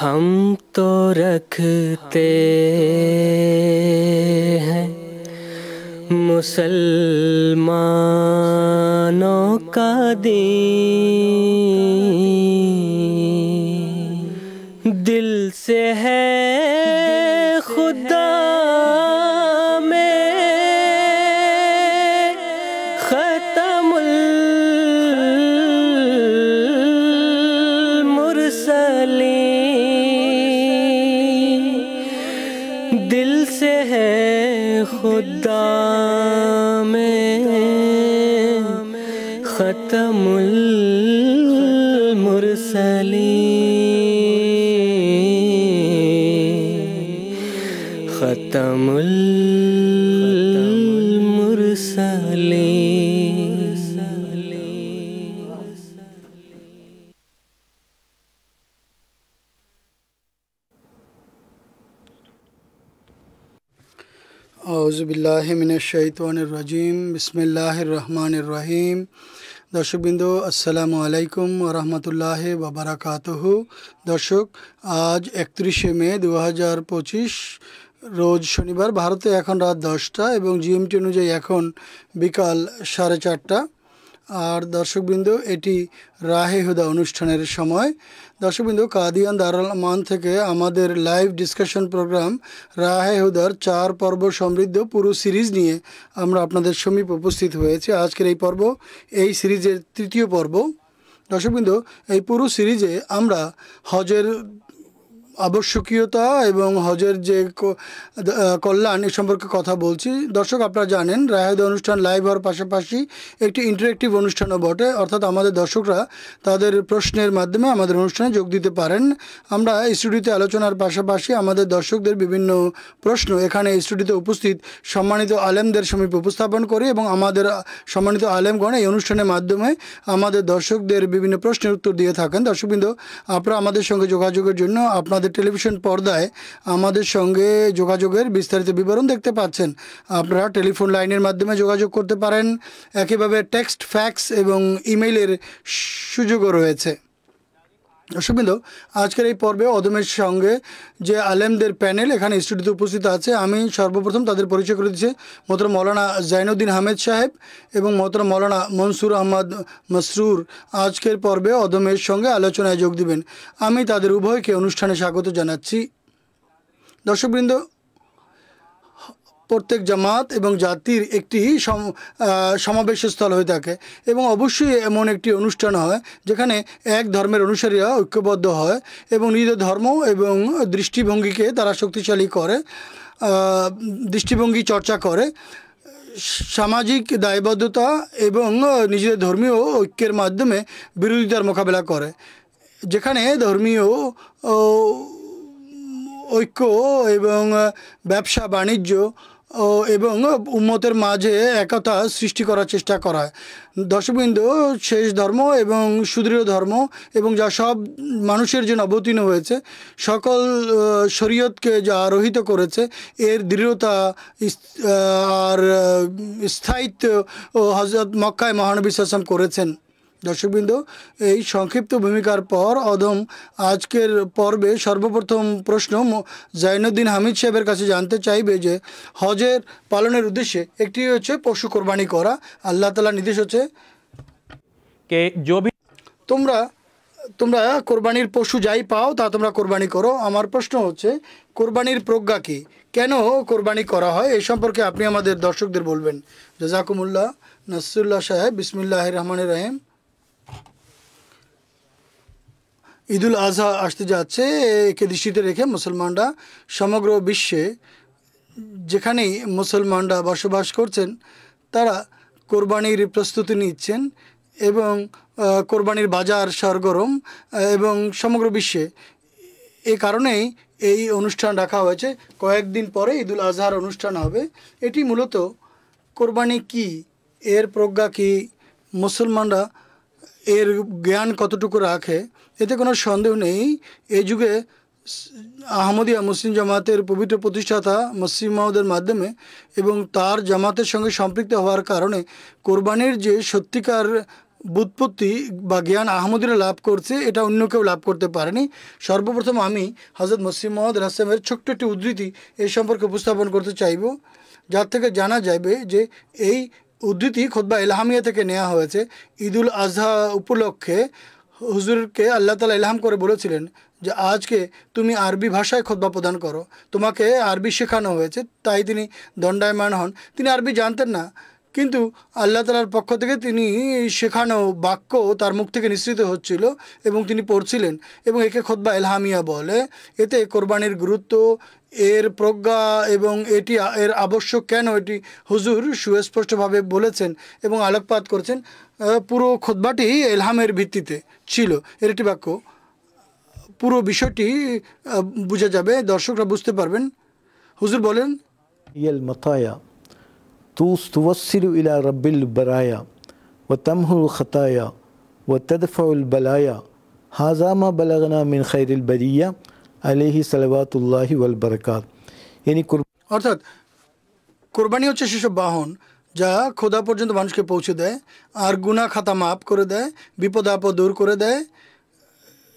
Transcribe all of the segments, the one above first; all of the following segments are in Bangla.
हम तो रखते हैं मुसलमानों का दीन, दिल से है खुदा में खत्मुल मुरसलीन, दिल से है खुदा में खत्मुल मुरसलीन, खत्मुल আউযুবিল্লাহি মিনাশ-শাইতানির রাজিম। বিসমিল্লাহির রহমানির রহিম। দর্শকবৃন্দ, আসসালামু আলাইকুম ওয়া রাহমাতুল্লাহি ওয়া বারাকাতুহু। দর্শক, আজ 31শে মে 2025 রোজ শনিবার। ভারতে এখন রাত 10টা এবং জিএমটি অনুযায়ী এখন বিকাল 4:30। আর দর্শকবৃন্দ, এটি রাহে হুদা অনুষ্ঠানের সময়। দর্শকবৃন্দ, কাদিয়ান দারুল আমান থেকে আমাদের লাইভ ডিসকাশন প্রোগ্রাম রাহে হুদার 4 পর্ব সমৃদ্ধ পুরো সিরিজ নিয়ে আমরা আপনাদের সমীপে উপস্থিত হয়েছে। আজকের এই পর্ব এই সিরিজের 3য় পর্ব। দর্শকবৃন্দ, এই পুরো সিরিজে আমরা হজের আবশ্যকীয়তা এবং হজের যে কল্যাণ এ সম্পর্কে কথা বলছি। দর্শক, আপনারা জানেন রাহে অনুষ্ঠান লাইভ হওয়ার পাশাপাশি একটি ইন্টারেক্টিভ অনুষ্ঠানও বটে, অর্থাৎ আমাদের দর্শকরা তাদের প্রশ্নের মাধ্যমে আমাদের অনুষ্ঠানে যোগ দিতে পারেন। আমরা স্টুডিওতে আলোচনার পাশাপাশি আমাদের দর্শকদের বিভিন্ন প্রশ্ন এখানে স্টুডিওতে উপস্থিত সম্মানিত আলেমদের সমীপে উপস্থাপন করি এবং আমাদের সম্মানিত আলেমগণ এই অনুষ্ঠানের মাধ্যমে আমাদের দর্শকদের বিভিন্ন প্রশ্নের উত্তর দিয়ে থাকেন। দর্শকবৃন্দ, আপনারা আমাদের সঙ্গে যোগাযোগের জন্য আপনাদের টেলিভিশন পর্দায় আমাদের সঙ্গে যোগাযোগের বিস্তারিত বিবরণ দেখতে পাচ্ছেন। আপনারা টেলিফোন লাইনের মাধ্যমে যোগাযোগ করতে পারেন, একইভাবে টেক্সট, ফ্যাক্স এবং ইমেইলের সুযোগও রয়েছে। দর্শকবৃন্দ, আজকের এই পর্বে অদমের সঙ্গে যে আলেমদের প্যানেল এখানে স্টুডিওতে উপস্থিত আছে, আমি সর্বপ্রথম তাদের পরিচয় করে দিচ্ছি। মোহতরম মৌলানা জাইনুদ্দিন আহমেদ সাহেব এবং মোহতরম মৌলানা মনসুর আহমদ মসরুর আজকের পর্বে অদমের সঙ্গে আলোচনায় যোগ দিবেন। আমি তাদের উভয়কে অনুষ্ঠানে স্বাগত জানাচ্ছি। দর্শকবৃন্দ, প্রত্যেক জামাত এবং জাতির একটি সমাবেশ স্থল হয়ে থাকে এবং অবশ্যই এমন একটি অনুষ্ঠান হয় যেখানে এক ধর্মের অনুসারীরা ঐক্যবদ্ধ হয় এবং নিজেদের ধর্ম এবং দৃষ্টিভঙ্গিকে তারা শক্তিশালী করে, দৃষ্টিভঙ্গি চর্চা করে, সামাজিক দায়বদ্ধতা এবং নিজেদের ধর্মীয় ঐক্যের মাধ্যমে বিরোধিতার মোকাবেলা করে। যেখানে ধর্মীয় ঐক্য এবং ব্যবসা বাণিজ্য এবং উম্মতের মাঝে একতা সৃষ্টি করার চেষ্টা করা হয়। দর্শকবৃন্দ, শেষ ধর্ম এবং সুদৃঢ় ধর্ম এবং যা সব মানুষের জন্য অবতীর্ণ হয়েছে, সকল শরীয়তকে যা আরোহিত করেছে, এর দৃঢ়তা আর স্থায়িত্ব হযরত মক্কায় মহানবী সাল্লাল্লাহু আলাইহি ওয়াসাল্লাম করেছেন। দর্শকবৃন্দ, এই সংক্ষিপ্ত ভূমিকার পর অদম আজকের পর্বে সর্বপ্রথম প্রশ্ন জাইনুদ্দিন হামিদ সাহেবের কাছে জানতে চাইবে যে হজের পালনের উদ্দেশ্যে একটি হচ্ছে পশু কোরবানি করা। আল্লাহ তাআলার নির্দেশ হচ্ছে কে তোমরা কোরবানির পশু যাই পাও তা তোমরা কোরবানি করো। আমার প্রশ্ন হচ্ছে কোরবানির প্রজ্ঞা কী, কেন কোরবানি করা হয়, এই সম্পর্কে আপনি আমাদের দর্শকদের বলবেন। জাযাকুমুল্লাহ। নাসরুল্লাহ সাহেব, বিসমিল্লাহির রহমানির রহিম। ঈদুল আজহা আসতে যাচ্ছে, একে দৃষ্টিতে রেখে মুসলমানরা সমগ্র বিশ্বে যেখানেই মুসলমানরা বসবাস করছেন তারা কোরবানির প্রস্তুতি নিচ্ছেন এবং কোরবানির বাজার সরগরম এবং সমগ্র বিশ্বে। এই কারণেই এই অনুষ্ঠান রাখা হয়েছে। কয়েকদিন পরে ঈদুল আজহার অনুষ্ঠান হবে। এটি মূলত কোরবানি কি, এর প্রজ্ঞা কি, মুসলমানরা এর জ্ঞান কতটুকু রাখে, এতে কোনো সন্দেহ নেই। এই যুগে আহমদিয়া মুসলিম জামাতের পবিত্র প্রতিষ্ঠাতা মসিহ মাউদের মাধ্যমে এবং তার জামাতের সঙ্গে সম্পৃক্ত হওয়ার কারণে কোরবানির যে সত্যিকার বুৎপত্তি বা জ্ঞান আহমদীরা লাভ করছে, এটা অন্য কেউ লাভ করতে পারেনি। সর্বপ্রথম আমি হযরত মসিহ মউউদ আলাইহিস সালামের ছোট্ট একটি উদ্ধৃতি এই সম্পর্কে উপস্থাপন করতে চাইব, যার থেকে জানা যাবে যে এই উদ্ধৃতি খুতবা ইলহামিয়া থেকে নেওয়া হয়েছে। ঈদুল আজহা উপলক্ষে হুজুরকে আল্লাহ তাআলা ইলহাম করে বলেছিলেন যে আজকে তুমি আরবি ভাষায় খুতবা প্রদান করো, তোমাকে আরবি শেখানো হয়েছে। তাই তিনি দণ্ডায়মান হন। তিনি আরবি জানতেন না, কিন্তু আল্লাহ তাআলার পক্ষ থেকে তিনি শেখানো বাক্য তার মুখ থেকে নিঃসৃত হচ্ছিল এবং তিনি পড়ছিলেন, এবং একে খুতবা ইলহামিয়া বলে। এতে কোরবানির গুরুত্ব, এর প্রজ্ঞা এবং এটি এর আবশ্যক কেন, এটি হুজুর সুস্পষ্টভাবে বলেছেন এবং আলোকপাত করেছেন। পুরো খুতবাটি ইলহামের ভিত্তিতে ছিল। এর একটি বাক্য, পুরো বিষয়টি বোঝা যাবে, দর্শকরা বুঝতে পারবেন। হুজুর বলেন, ইয়েল মাতায়া তুওয়াসিলু ইলা রাব্বিল বারায়া ওয়া তামহুল খাতায়া ওয়া তাদফাউল বালায়া হাযা মা বালাগনা মিন খাইরিল বারিয়া আলাইহি সালাওয়াতুল্লাহি ওয়াল বারাকাত। অর্থাৎ কোরবানি হচ্ছে সেসব বাহন যা খোদা পর্যন্ত মানুষকে পৌঁছে দেয়, আর গুনাহ খাতা মাফ করে দেয়, বিপদ আপদ দূর করে দেয়।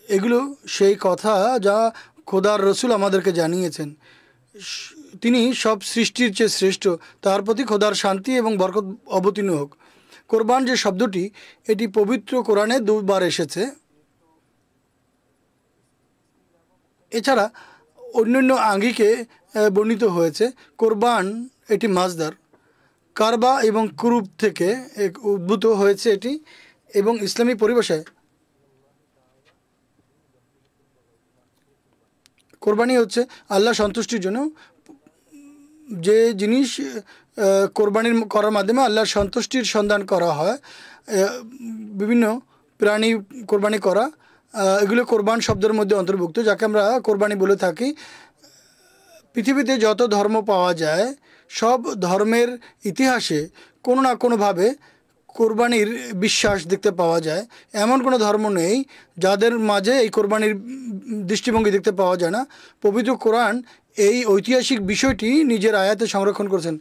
এগুলো সেই কথা যা খোদার রসুল আমাদেরকে জানিয়েছেন। তিনি সব সৃষ্টির চেয়ে শ্রেষ্ঠ, তার প্রতি খোদার শান্তি এবং বরকত অবতীর্ণ হোক। কোরবান যে শব্দটি, এটি পবিত্র কোরআনে 2 বার এসেছে। এছাড়া অন্যান্য আঙ্গিকে বর্ণিত হয়েছে। কোরবান এটি মাজদার কারবা এবং কুরুব থেকে উদ্ভূত হয়েছে এটি, এবং ইসলামী পরিভাষায় কোরবানি হচ্ছে আল্লাহ সন্তুষ্টির জন্য যে জিনিস কোরবানির করার মাধ্যমে আল্লাহর সন্তুষ্টির সন্ধান করা হয়। বিভিন্ন প্রাণী কোরবানি করা, এগুলো কোরবান শব্দের মধ্যে অন্তর্ভুক্ত, যাকে আমরা কোরবানি বলে থাকি। পৃথিবীতে যত ধর্ম পাওয়া যায়, সব ধর্মের ইতিহাসে কোনো না কোনোভাবে কোরবানির বিশ্বাস দেখতে পাওয়া যায়। এমন কোনো ধর্ম নেই যাদের মাঝে এই কোরবানির দৃষ্টিভঙ্গি দেখতে পাওয়া যায় না। পবিত্র কোরআন এই ঐতিহাসিক বিষয়টি নিজের আয়াতে সংরক্ষণ করেছেন।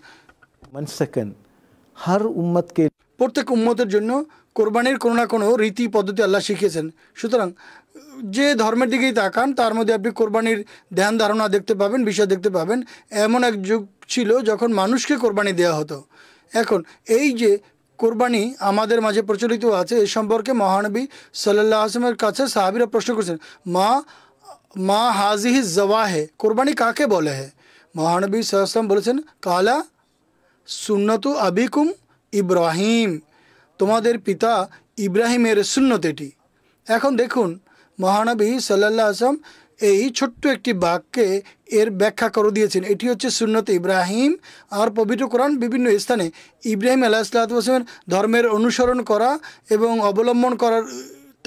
প্রত্যেক উম্মতের জন্য কোরবানির কোনো না কোনো রীতি পদ্ধতি আল্লাহ শিখিয়েছেন। সুতরাং যে ধর্মের দিকেই তাকান, তার মধ্যে আপনি কোরবানির ধ্যান ধারণা দেখতে পাবেন, বিষয় দেখতে পাবেন। এমন এক যুগ ছিল যখন মানুষকে কোরবানি দেওয়া হতো। এখন এই যে কোরবানি আমাদের মাঝে প্রচলিত আছে, এ সম্পর্কে মহানবী সাল্লাল্লাহু আলাইহি ওয়াসাল্লামের কাছে সাহাবীরা প্রশ্ন করেছেন, মা হাজিহি জওয়াহে, কোরবানি কাকে বলে হে? মহানবী সাল্লাল্লাহু আলাইহি ওয়াসাল্লাম বলেছেন, কালা সুন্নতু আবিকুম ইব্রাহিম, তোমাদের পিতা ইব্রাহিমের সুন্নত এটি। এখন দেখুন, মহানবী সাল্লাল্লাহু আলাইহি ওয়াসাল্লাম এই ছোট্ট একটি বাক্যে এর ব্যাখ্যা করে দিয়েছেন। এটি হচ্ছে সুন্নত ইব্রাহিম। আর পবিত্র কোরআন বিভিন্ন স্থানে ইব্রাহিম আলাইহিস সালামের ধর্মের অনুসরণ করা এবং অবলম্বন করার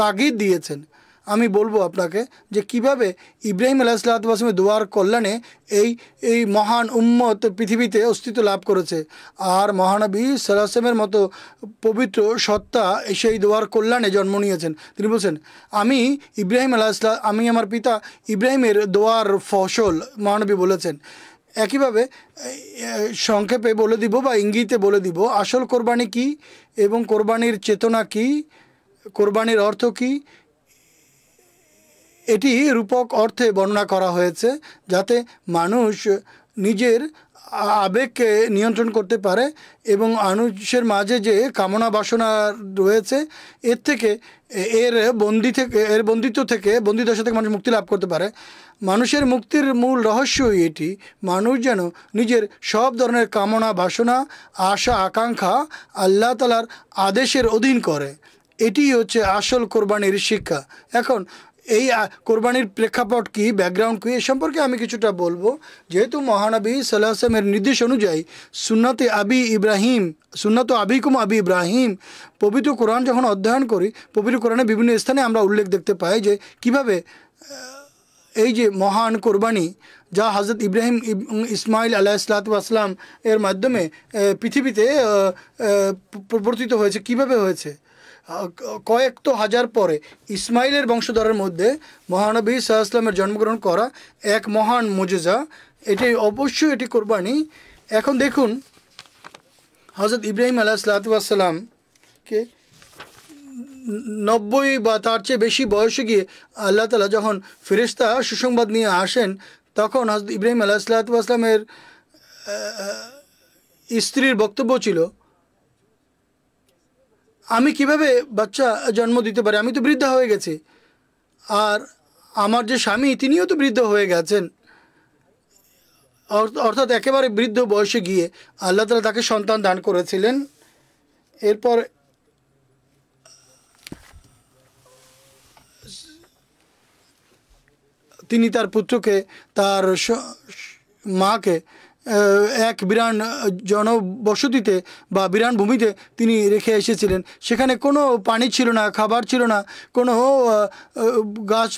তাগিদ দিয়েছেন। আমি বলবো আপনাকে যে কিভাবে ইব্রাহিম আলাইহিস সালামের দোয়ার কল্যাণে এই মহান উম্মত পৃথিবীতে অস্তিত্ব লাভ করেছে। আর মহানবী সাল্লাল্লাহু আলাইহি ওয়াসাল্লামের মতো পবিত্র সত্তা সেই দোয়ার কল্যাণে জন্ম নিয়েছেন। তিনি বলছেন, আমি আমার পিতা ইব্রাহিমের দোয়ার ফসল, মহানবী বলেছেন। একইভাবে সংক্ষেপে বলে দিব বা ইঙ্গিতে বলে দিব আসল কোরবানি কি এবং কোরবানির চেতনা কি, কোরবানির অর্থ কি। এটি রূপক অর্থে বর্ণনা করা হয়েছে যাতে মানুষ নিজের আবেগকে নিয়ন্ত্রণ করতে পারে এবং মানুষের মাঝে যে কামনা বাসনা রয়েছে এর বন্দিত্ব থেকে বন্দিদশা থেকে মানুষ মুক্তি লাভ করতে পারে। মানুষের মুক্তির মূল রহস্যই এটি, মানুষ যেন নিজের সব ধরনের কামনা বাসনা, আশা আকাঙ্ক্ষা আল্লাহ তাআলার আদেশের অধীন করে। এটি হচ্ছে আসল কোরবানির শিক্ষা। এখন এই কোরবানির প্রেক্ষাপট কি, ব্যাকগ্রাউন্ড কি, এ সম্পর্কে আমি কিছুটা বলবো। যেহেতু মহানবী সাল্লাল্লাহু আলাইহি ওয়াসাল্লামের নির্দেশ অনুযায়ী সুন্নত আবিকুম আবি ইব্রাহিম, পবিত্র কোরআন যখন অধ্যয়ন করি, পবিত্র কোরআনে বিভিন্ন স্থানে আমরা উল্লেখ দেখতে পাই যে কিভাবে এই যে মহান কোরবানি যা হযরত ইব্রাহিম ইসমাইল আলাইহিস সালাম এর মাধ্যমে পৃথিবীতে প্রবর্তিত হয়েছে, কিভাবে হয়েছে। কয়েক তো হাজার পরে ইসমাইলের বংশধরের মধ্যে মহানবী সাল্লাল্লাহু আলাইহি ওয়াসাল্লামের জন্মগ্রহণ করা এক মহান মুজিজা, এটি অবশ্যই এটি কোরবানি। এখন দেখুন, হযরত ইব্রাহিম আলাইহিস সালামকে 90 বা তার চেয়ে বেশি বয়সে গিয়ে আল্লাহ তাআলা যখন ফেরেশতা সুসংবাদ নিয়ে আসেন, তখন হযরত ইব্রাহিম আলাইহিসসালাতু ওয়াসসালামের স্ত্রীর বক্তব্য ছিল, আমি কিভাবে বাচ্চা জন্ম দিতে পারি, আমি তো বৃদ্ধা হয়ে গেছি, আর আমার যে স্বামী তিনিও তো বৃদ্ধ হয়ে গেছেন। অর্থাৎ একেবারে বৃদ্ধ বয়সে গিয়ে আল্লাহ তাআলা তাকে সন্তান দান করেছিলেন। এরপর তিনি তার পুত্রকে, তার মাকে এক বিরান জনবসতিতে বা বিরান ভূমিতে তিনি রেখে এসেছিলেন। সেখানে কোনো পানি ছিল না, খাবার ছিল না, কোনো গাছ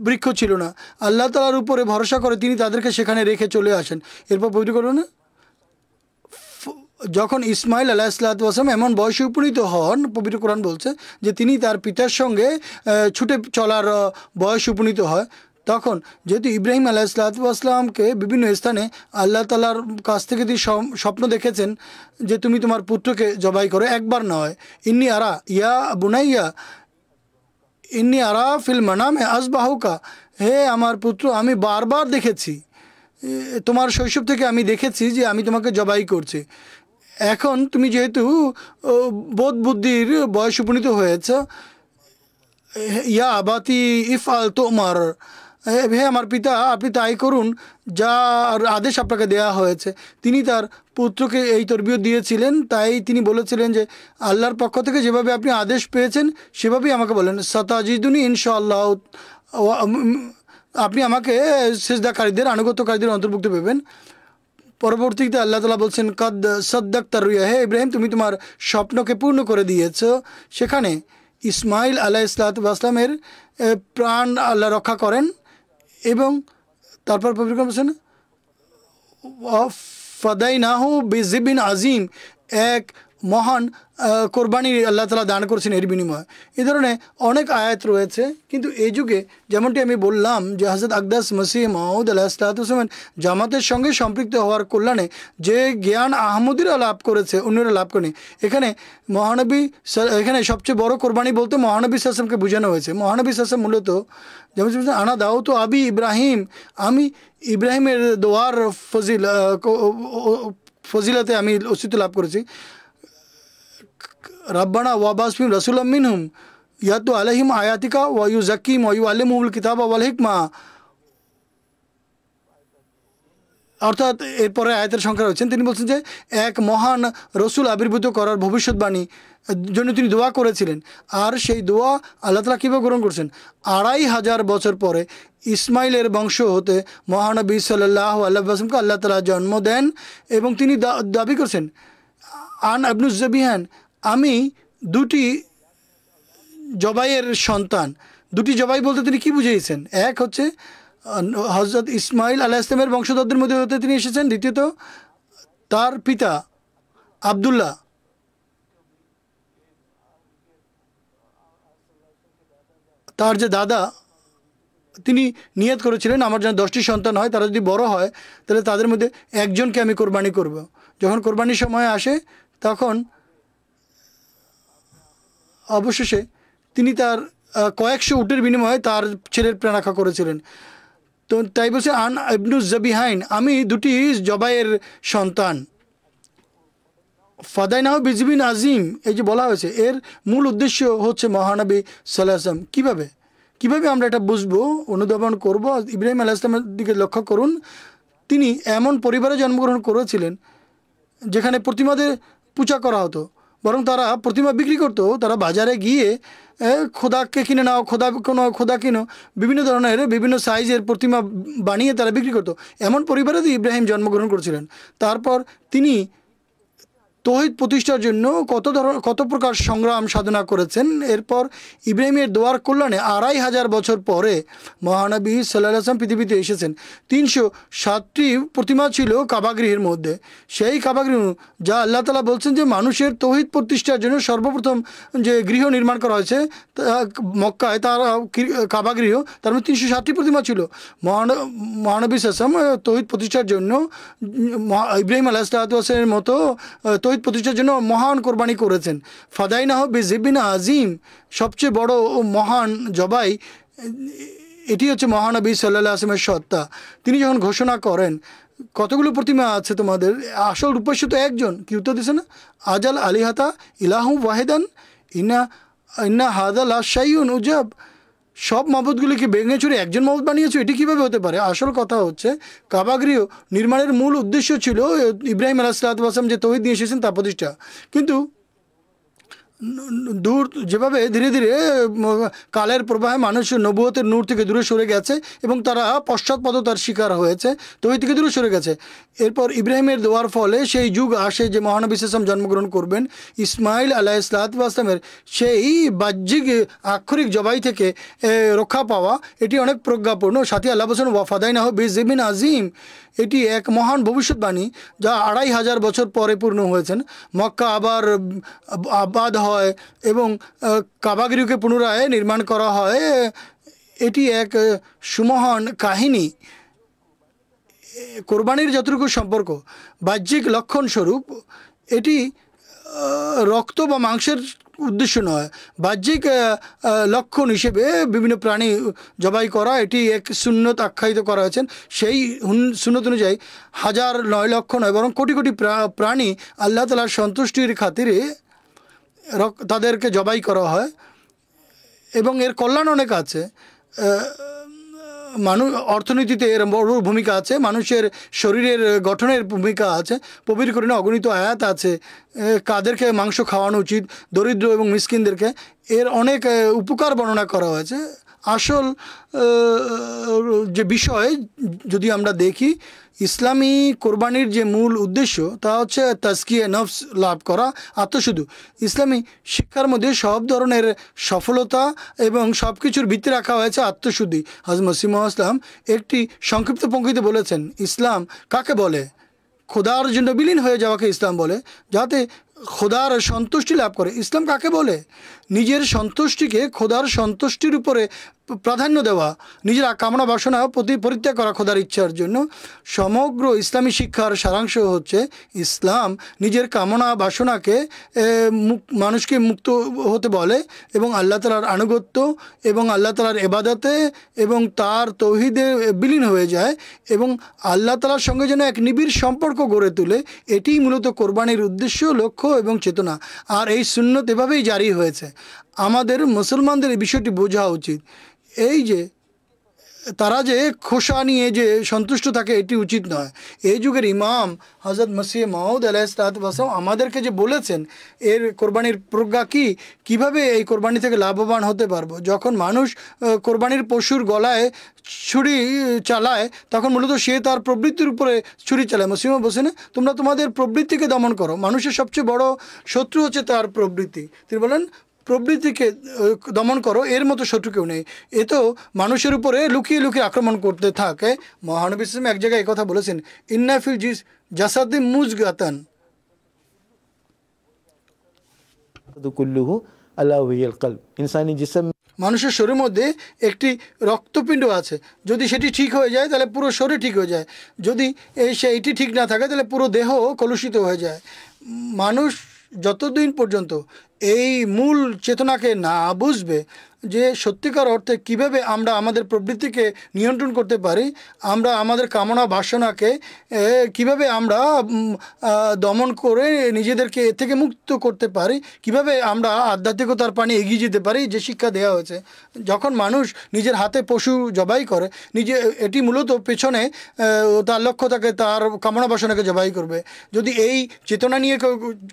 বৃক্ষ ছিল না। আল্লাহ তাআলার উপরে ভরসা করে তিনি তাদেরকে সেখানে রেখে চলে আসেন। এরপর পবিত্র কোরআনে যখন ইসমাইল আলাইহিসসালাতু ওয়াসসালাম এমন বয়সে উপনীত হন, পবিত্র কোরআন বলছে যে তিনি তার পিতার সঙ্গে ছুটে চলার বয়স উপনীত হয়, তখন যেহেতু ইব্রাহিম আলাইহিসসালাতু ওয়াসসালামকে বিভিন্ন স্থানে আল্লাহ তাআলার কাছ থেকে তিনি স্বপ্ন দেখেছেন যে তুমি তোমার পুত্রকে জবাই করো, একবার নয়। ইন্নী আরা ইয়া বুনাইয়া ইন্নী আরা ফিল মানামে আযবাহুকা, হে আমার পুত্র, আমি বারবার দেখেছি, তোমার শৈশব থেকে আমি দেখেছি যে আমি তোমাকে জবাই করছি। এখন তুমি যেহেতু বোধ বুদ্ধির বয়স উপনীত হয়েছ, ইয়া আবাতি ইফআল তুমার, হে আমার পিতা, আপনি তাই করুন যা আদেশ আপনাকে দেয়া হয়েছে। তিনি তার পুত্রকে এই তরবিয়ত দিয়েছিলেন, তাই তিনি বলেছিলেন যে আল্লাহর পক্ষ থেকে যেভাবে আপনি আদেশ পেয়েছেন সেভাবেই আমাকে বলেন, সাতাজিদুনি ইনশাআল্লাহ, আপনি আমাকে সিজদাকারীদের, আনুগত্যকারীদের অন্তর্ভুক্ত পেবেন। পরবর্তীতে আল্লাহ তাআলা বলছেন, কাদ সাদ্দাকতা রুয়া, হে ইব্রাহিম তুমি তোমার স্বপ্নকে পূর্ণ করে দিয়েছ। সেখানে ইসমাইল আলাইহিসসালাতু ওয়াসসালামের প্রাণ আল্লাহ রক্ষা করেন। এবং তারপর পবিত্র বলছেন, ফাদাইনাহু বিযিবিন আজিম, এক মহান কোরবানি আল্লাহ তাআলা দান করেছেন এর বিনিময়ে। এই ধরনের অনেক আয়াত রয়েছে। কিন্তু এই যুগে যেমনটি আমি বললাম যে হযরত আকদাস মসিহ মাউদ আলাইহিসসালাতু ওয়াসসালাম জামাতের সঙ্গে সম্পৃক্ত হওয়ার কল্যাণে যে জ্ঞান আহমদীরা লাভ করেছে অন্যরা লাভ করেনি। এখানে এখানে সবচেয়ে বড় কোরবানি বলতে মহানবী সাল্লাল্লাহু আলাইহি ওয়াসাল্লামকে বোঝানো হয়েছে। মহানবী সাল্লাল্লাহু আলাইহি ওয়াসাল্লাম মূলত যেমন আনা দাও তো আবি ইব্রাহিম, আমি ইব্রাহিমের দোয়ার ফজিলতে আমি অস্তিত্ব লাভ করেছি। রব্বানা ওয়াবাসফিম রাসূলাম মিনহুম ইয়াতু আলাইহিম আয়াতিকা ওয়া ইউযাক্কিহিম ওয়া ইউআল্লিমুহুমুল কিতাবা ওয়াল হিকমা। অর্থাৎ এরপরে আয়াতের সংখ্যা রয়েছেন, তিনি বলছেন যে এক মহান রসুল আবির্ভূত করার ভবিষ্যৎবাণী জন্য তিনি দোয়া করেছিলেন। আর সেই দোয়া আল্লাহ তাআলা কীভাবে গ্রহণ করছেন? 2500 বছর পরে ইসমাইলের বংশ হতে মহানবী সাল্লাল্লাহু আলাইহি ওয়াসাল্লামকে আল্লাহ তাআলা জন্ম দেন এবং তিনি দাবি করছেন, আন ইবনুজ যাবিহান, আমি দুটি জবাইয়ের সন্তান। দুটি জবাই বলতে তিনি কি বুঝিয়েছেন? এক হচ্ছে হযরত ইসমাইল আলাইহিস সালামের বংশধরদের মধ্যে হতে তিনি এসেছেন। দ্বিতীয়ত তার পিতা আব্দুল্লাহ, তার যে দাদা, তিনি নিয়ত করেছিলেন আমার যেন 10টি সন্তান হয়, তারা যদি বড় হয় তাহলে তাদের মধ্যে একজনকে আমি কোরবানি করব। যখন কোরবানির সময় আসে তখন অবশেষে তিনি তার কয়েকশো উটের বিনিময়ে তার ছেলের প্রাণ রক্ষা করেছিলেন। তো তাই বলছে আন ইবনুজ যাবিহাইন, আমি দুটি জবাইয়ের সন্তান। ফাদাইনাহু বিযিবিন আজিম, এই যে বলা হয়েছে এর মূল উদ্দেশ্য হচ্ছে মহানবী সাল্লাল্লাহু আলাইহি ওয়াসাল্লাম। কীভাবে আমরা এটা বুঝবো, অনুধাবন করব? ইব্রাহিম আলাইহিস সালামের দিকে লক্ষ্য করুন। তিনি এমন পরিবারে জন্মগ্রহণ করেছিলেন যেখানে প্রতিমাদের পূজা করা হতো, বরং তারা প্রতিমা বিক্রি করতো। তারা বাজারে গিয়ে খোদাকে কিনে নাও, খোদা কিনো, বিভিন্ন ধরনের বিভিন্ন সাইজের প্রতিমা বানিয়ে তারা বিক্রি করতো। এমন পরিবারে ইব্রাহিম জন্মগ্রহণ করেছিলেন। তারপর তিনি তৌহিদ প্রতিষ্ঠার জন্য কত প্রকার সংগ্রাম সাধনা করেছেন। এরপর ইব্রাহিমের দোয়ার কল্যাণে 2500 বছর পরে মহানবী সাল্লাল্লাহু আলাইহি ওয়াসাল্লাম পৃথিবীতে এসেছেন। 307টি প্রতিমা ছিল কাবাগৃহের মধ্যে। সেই কাবাগৃহ যা আল্লাহ তাআলা বলছেন যে মানুষের তৌহিদ প্রতিষ্ঠার জন্য সর্বপ্রথম যে গৃহ নির্মাণ করা হয়েছে মক্কায়, তার কাবাগৃহ, তার মধ্যে 307টি প্রতিমা ছিল। মহানবী সাল্লাল্লাহু আলাইহি ওয়াসাল্লাম তৌহিদ প্রতিষ্ঠার জন্য ইব্রাহিম আলাইহিস সালাতু ওয়াস সালামের মতো তৌহিদ প্রতিষ্ঠার জন্য মহান কোরবানি করেছেন। ফাদাইনাহু বিযিবিন আজিম, সবচেয়ে বড় ও মহান জবাই, এটি হচ্ছে মহানবী সাল্লাল্লাহু আলাইহি ওয়াসাল্লামের সত্তা। তিনি যখন ঘোষণা করেন কতগুলো প্রতিমা আছে তোমাদের, আসল রূপস্য তো একজন, কি উত্তর দিছে না? আজাল আলিহাতা ইলাহু ওয়াহিদান ইন্না ইন্না হাদা লা শাইউন উজাব, সব মাবুদগুলিকে ভেঙে চুরে একজন মাবুদ বানিয়েছো, এটি কীভাবে হতে পারে? আসল কথা হচ্ছে কাবাগৃহ নির্মাণের মূল উদ্দেশ্য ছিল ইব্রাহিম আলাইহিস সালাতু ওয়াস সালাম যে তৌহিদ নিয়ে এসেছেন তা প্রতিষ্ঠা, কিন্তু দূর যেভাবে ধীরে ধীরে কালের প্রবাহে মানুষ নবুয়তের নূর থেকে দূরে সরে গেছে এবং তারা পশ্চাৎপদতার শিকার হয়েছে, তৌহিদ থেকে দূরে সরে গেছে। এরপর ইব্রাহিমের দোয়ার ফলে সেই যুগ আসে যে মহানবী সাল্লাল্লাহু আলাইহি ওয়াসাল্লাম জন্মগ্রহণ করবেন। ইসমাইল আলাইহিস সালাতু ওয়াস সালামের সেই বাহ্যিক আক্ষরিক জবাই থেকে রক্ষা পাওয়া, এটি অনেক প্রজ্ঞাপূর্ণ। সাথী আল্লাহ বলেন ওয়াফাদাইনাহু বিযিবিন আজিম, এটি এক মহান ভবিষ্যৎবাণী যা 2500 বছর পরে পূর্ণ হয়েছেন। মক্কা আবার আবাদ হয় এবং কাবাগৃহকে পুনরায় নির্মাণ করা হয়, এটি এক সুমহান কাহিনী। কোরবানির যতটুকু সম্পর্ক বাহ্যিক লক্ষণ স্বরূপ, এটি রক্ত বা মাংসের উদ্দেশ্য নয়, বাহ্যিক লক্ষণ হিসেবে বিভিন্ন প্রাণী জবাই করা, এটি এক সুন্নত আখ্যায়িত করা হয়েছেন। সেই সুন্নত অনুযায়ী 1000 লক্ষ নয় বরং কোটি কোটি প্রাণী আল্লাহ তাআলার সন্তুষ্টির খাতিরে তাদেরকে জবাই করা হয় এবং এর কল্যাণ অনেক আছে। অর্থনীতিতে এর বড় ভূমিকা আছে, মানুষের শরীরের গঠনের ভূমিকা আছে, পবিত্র কোরআনে অগণিত আয়াত আছে কাদেরকে মাংস খাওয়ানো উচিত, দরিদ্র এবং মিসকিনদেরকে, এর অনেক উপকার বর্ণনা করা হয়েছে। আসল যে বিষয় যদি আমরা দেখি, ইসলামী কোরবানির যে মূল উদ্দেশ্য তা হচ্ছে তাজকিয়ে নফস লাভ করা, আত্মশুদ্ধি। ইসলামী শিক্ষার মধ্যে সব ধরনের সফলতা এবং সব কিছুর ভিত্তি রাখা হয়েছে আত্মশুদ্ধি। হযরত মসিহ মাউদ ইসলাম একটি সংক্ষিপ্ত পঙ্ক্তিতে বলেছেন, ইসলাম কাকে বলে? খোদার জন্য বিলীন হয়ে যাওয়াকে ইসলাম বলে, যাতে খোদার সন্তুষ্টি লাভ করে। ইসলাম কাকে বলে? নিজের সন্তুষ্টিকে খোদার সন্তুষ্টির উপরে প্রাধান্য দেওয়া, নিজের কামনা বাসনা পরিত্যাগ করা খোদার ইচ্ছার জন্য। সমগ্র ইসলামী শিক্ষার সারাংশ হচ্ছে ইসলাম নিজের কামনা বাসনাকে মানুষকে মুক্ত হতে বলে এবং আল্লাহ তাআলার আনুগত্য এবং আল্লাহ তাআলার ইবাদতে এবং তার তৌহিদে বিলীন হয়ে যায় এবং আল্লাহ তাআলার সঙ্গে যেন এক নিবিড় সম্পর্ক গড়ে তোলে। এটিই মূলত কোরবানির উদ্দেশ্য, লক্ষ্য এবং চেতনা। আর এই সুন্নত এভাবেই জারি হয়েছে। আমাদের মুসলমানদের এই বিষয়টি বোঝা উচিত, এই যে তারা যে খোসা নিয়ে যে সন্তুষ্ট থাকে এটি উচিত নয়। এই যুগের ইমাম হযরত মসিহ মাউদ আলাইহিস সালাতু ওয়াস সালাম আমাদেরকে যে বলেছেন এর কোরবানির প্রজ্ঞা কী, কীভাবে এই কোরবানি থেকে লাভবান হতে পারবো। যখন মানুষ কোরবানির পশুর গলায় ছুরি চালায় তখন মূলত সে তার প্রবৃত্তির উপরে ছুরি চালায়। মসিহ মাউদ বলছেন তোমরা তোমাদের প্রবৃত্তিকে দমন করো, মানুষের সবচেয়ে বড় শত্রু হচ্ছে তার প্রবৃত্তি। তিনি বলেন প্রবৃত্তিকে দমন করো, এর মতো শত্রু কেউ নেই। এ তো মানুষের উপরে লুকিয়ে লুকিয়ে আক্রমণ করতে থাকে। মহানবী সাল্লাল্লাহু আলাইহি ওয়াসাল্লাম এক জায়গায় এই কথা বলেছেন, ইন্না ফিল জাসাদি মুজগাতান, কুল্লুহু আলা ওয়াহিল কলব, ইনসানি জিসম, মানুষের শরীরের মধ্যে একটি রক্তপিণ্ড আছে, যদি সেটি ঠিক হয়ে যায় তাহলে পুরো শরীর ঠিক হয়ে যায়, যদি সেইটি ঠিক না থাকে তাহলে পুরো দেহ কলুষিত হয়ে যায়। মানুষ যতদিন পর্যন্ত এই মূল চেতনাকে না বুঝবে যে সত্যিকার অর্থে কিভাবে আমরা আমাদের প্রবৃত্তিকে নিয়ন্ত্রণ করতে পারি, আমরা আমাদের কামনা বাসনাকে কিভাবে আমরা দমন করে নিজেদেরকে এর থেকে মুক্ত করতে পারি, কিভাবে আমরা আধ্যাত্মিকতার পানে এগিয়ে যেতে পারি, যে শিক্ষা দেওয়া হয়েছে। যখন মানুষ নিজের হাতে পশু জবাই করে, এটি মূলত পেছনে তার লক্ষ্য থাকে তার কামনা বাসনাকে জবাই করবে। যদি এই চেতনা নিয়ে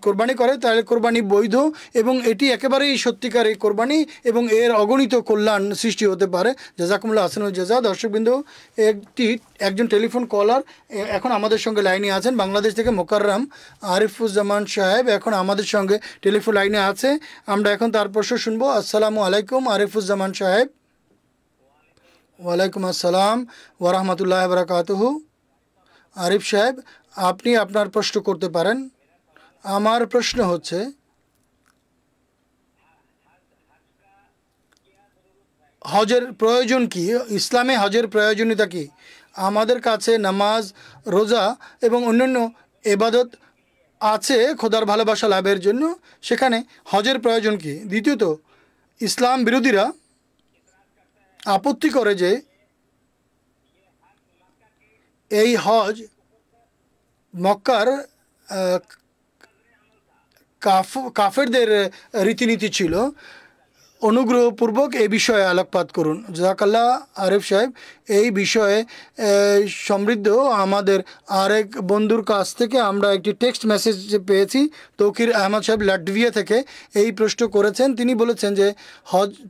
কোরবানি করে তাহলে কোরবানি বৈধ এবং এটি একেবারেই সত্যিকার এই কোরবানি এবং এর অগণিত কল্যাণ সৃষ্টি হতে পারে। জাযাকুমুল্লাহ আহসানুল জাযা। দর্শকবৃন্দ, একজন টেলিফোন কলার এখন আমাদের সঙ্গে লাইনে আছেন, বাংলাদেশ থেকে মোকাররম আরিফুজ্জামান সাহেব এখন আমাদের সঙ্গে টেলিফোন লাইনে আছে। আমরা এখন তার প্রশ্ন শুনবো। আসসালামু আলাইকুম আরিফুজ্জামান সাহেব। ওয়ালাইকুম আসসালাম ওয়া রাহমাতুল্লাহি ওয়া বারাকাতুহু। আরিফ সাহেব, আপনি আপনার প্রশ্ন করতে পারেন। আমার প্রশ্ন হচ্ছে, হজের প্রয়োজন কি? ইসলামে হজের প্রয়োজনীয়তা কি? আমাদের কাছে নামাজ, রোজা এবং অন্যান্য ইবাদত আছে খোদার ভালোবাসা লাভের জন্য, সেখানে হজের প্রয়োজন কি? দ্বিতীয়ত, ইসলাম বিরোধীরা আপত্তি করে যে এই হজ মক্কার কাফেরদের রীতিনীতি ছিল। অনুগ্রহপূর্বক এই বিষয়ে আলোকপাত করুন। জাযাকাল্লাহ আরিফ সাহেব, এই বিষয়ে সমৃদ্ধ আমাদের আরেক বন্ধুর কাছ থেকে আমরা একটি টেক্সট মেসেজ পেয়েছি। তৌকির আহমদ সাহেব লাটভিয়া থেকে এই প্রশ্ন করেছেন। তিনি বলেছেন যে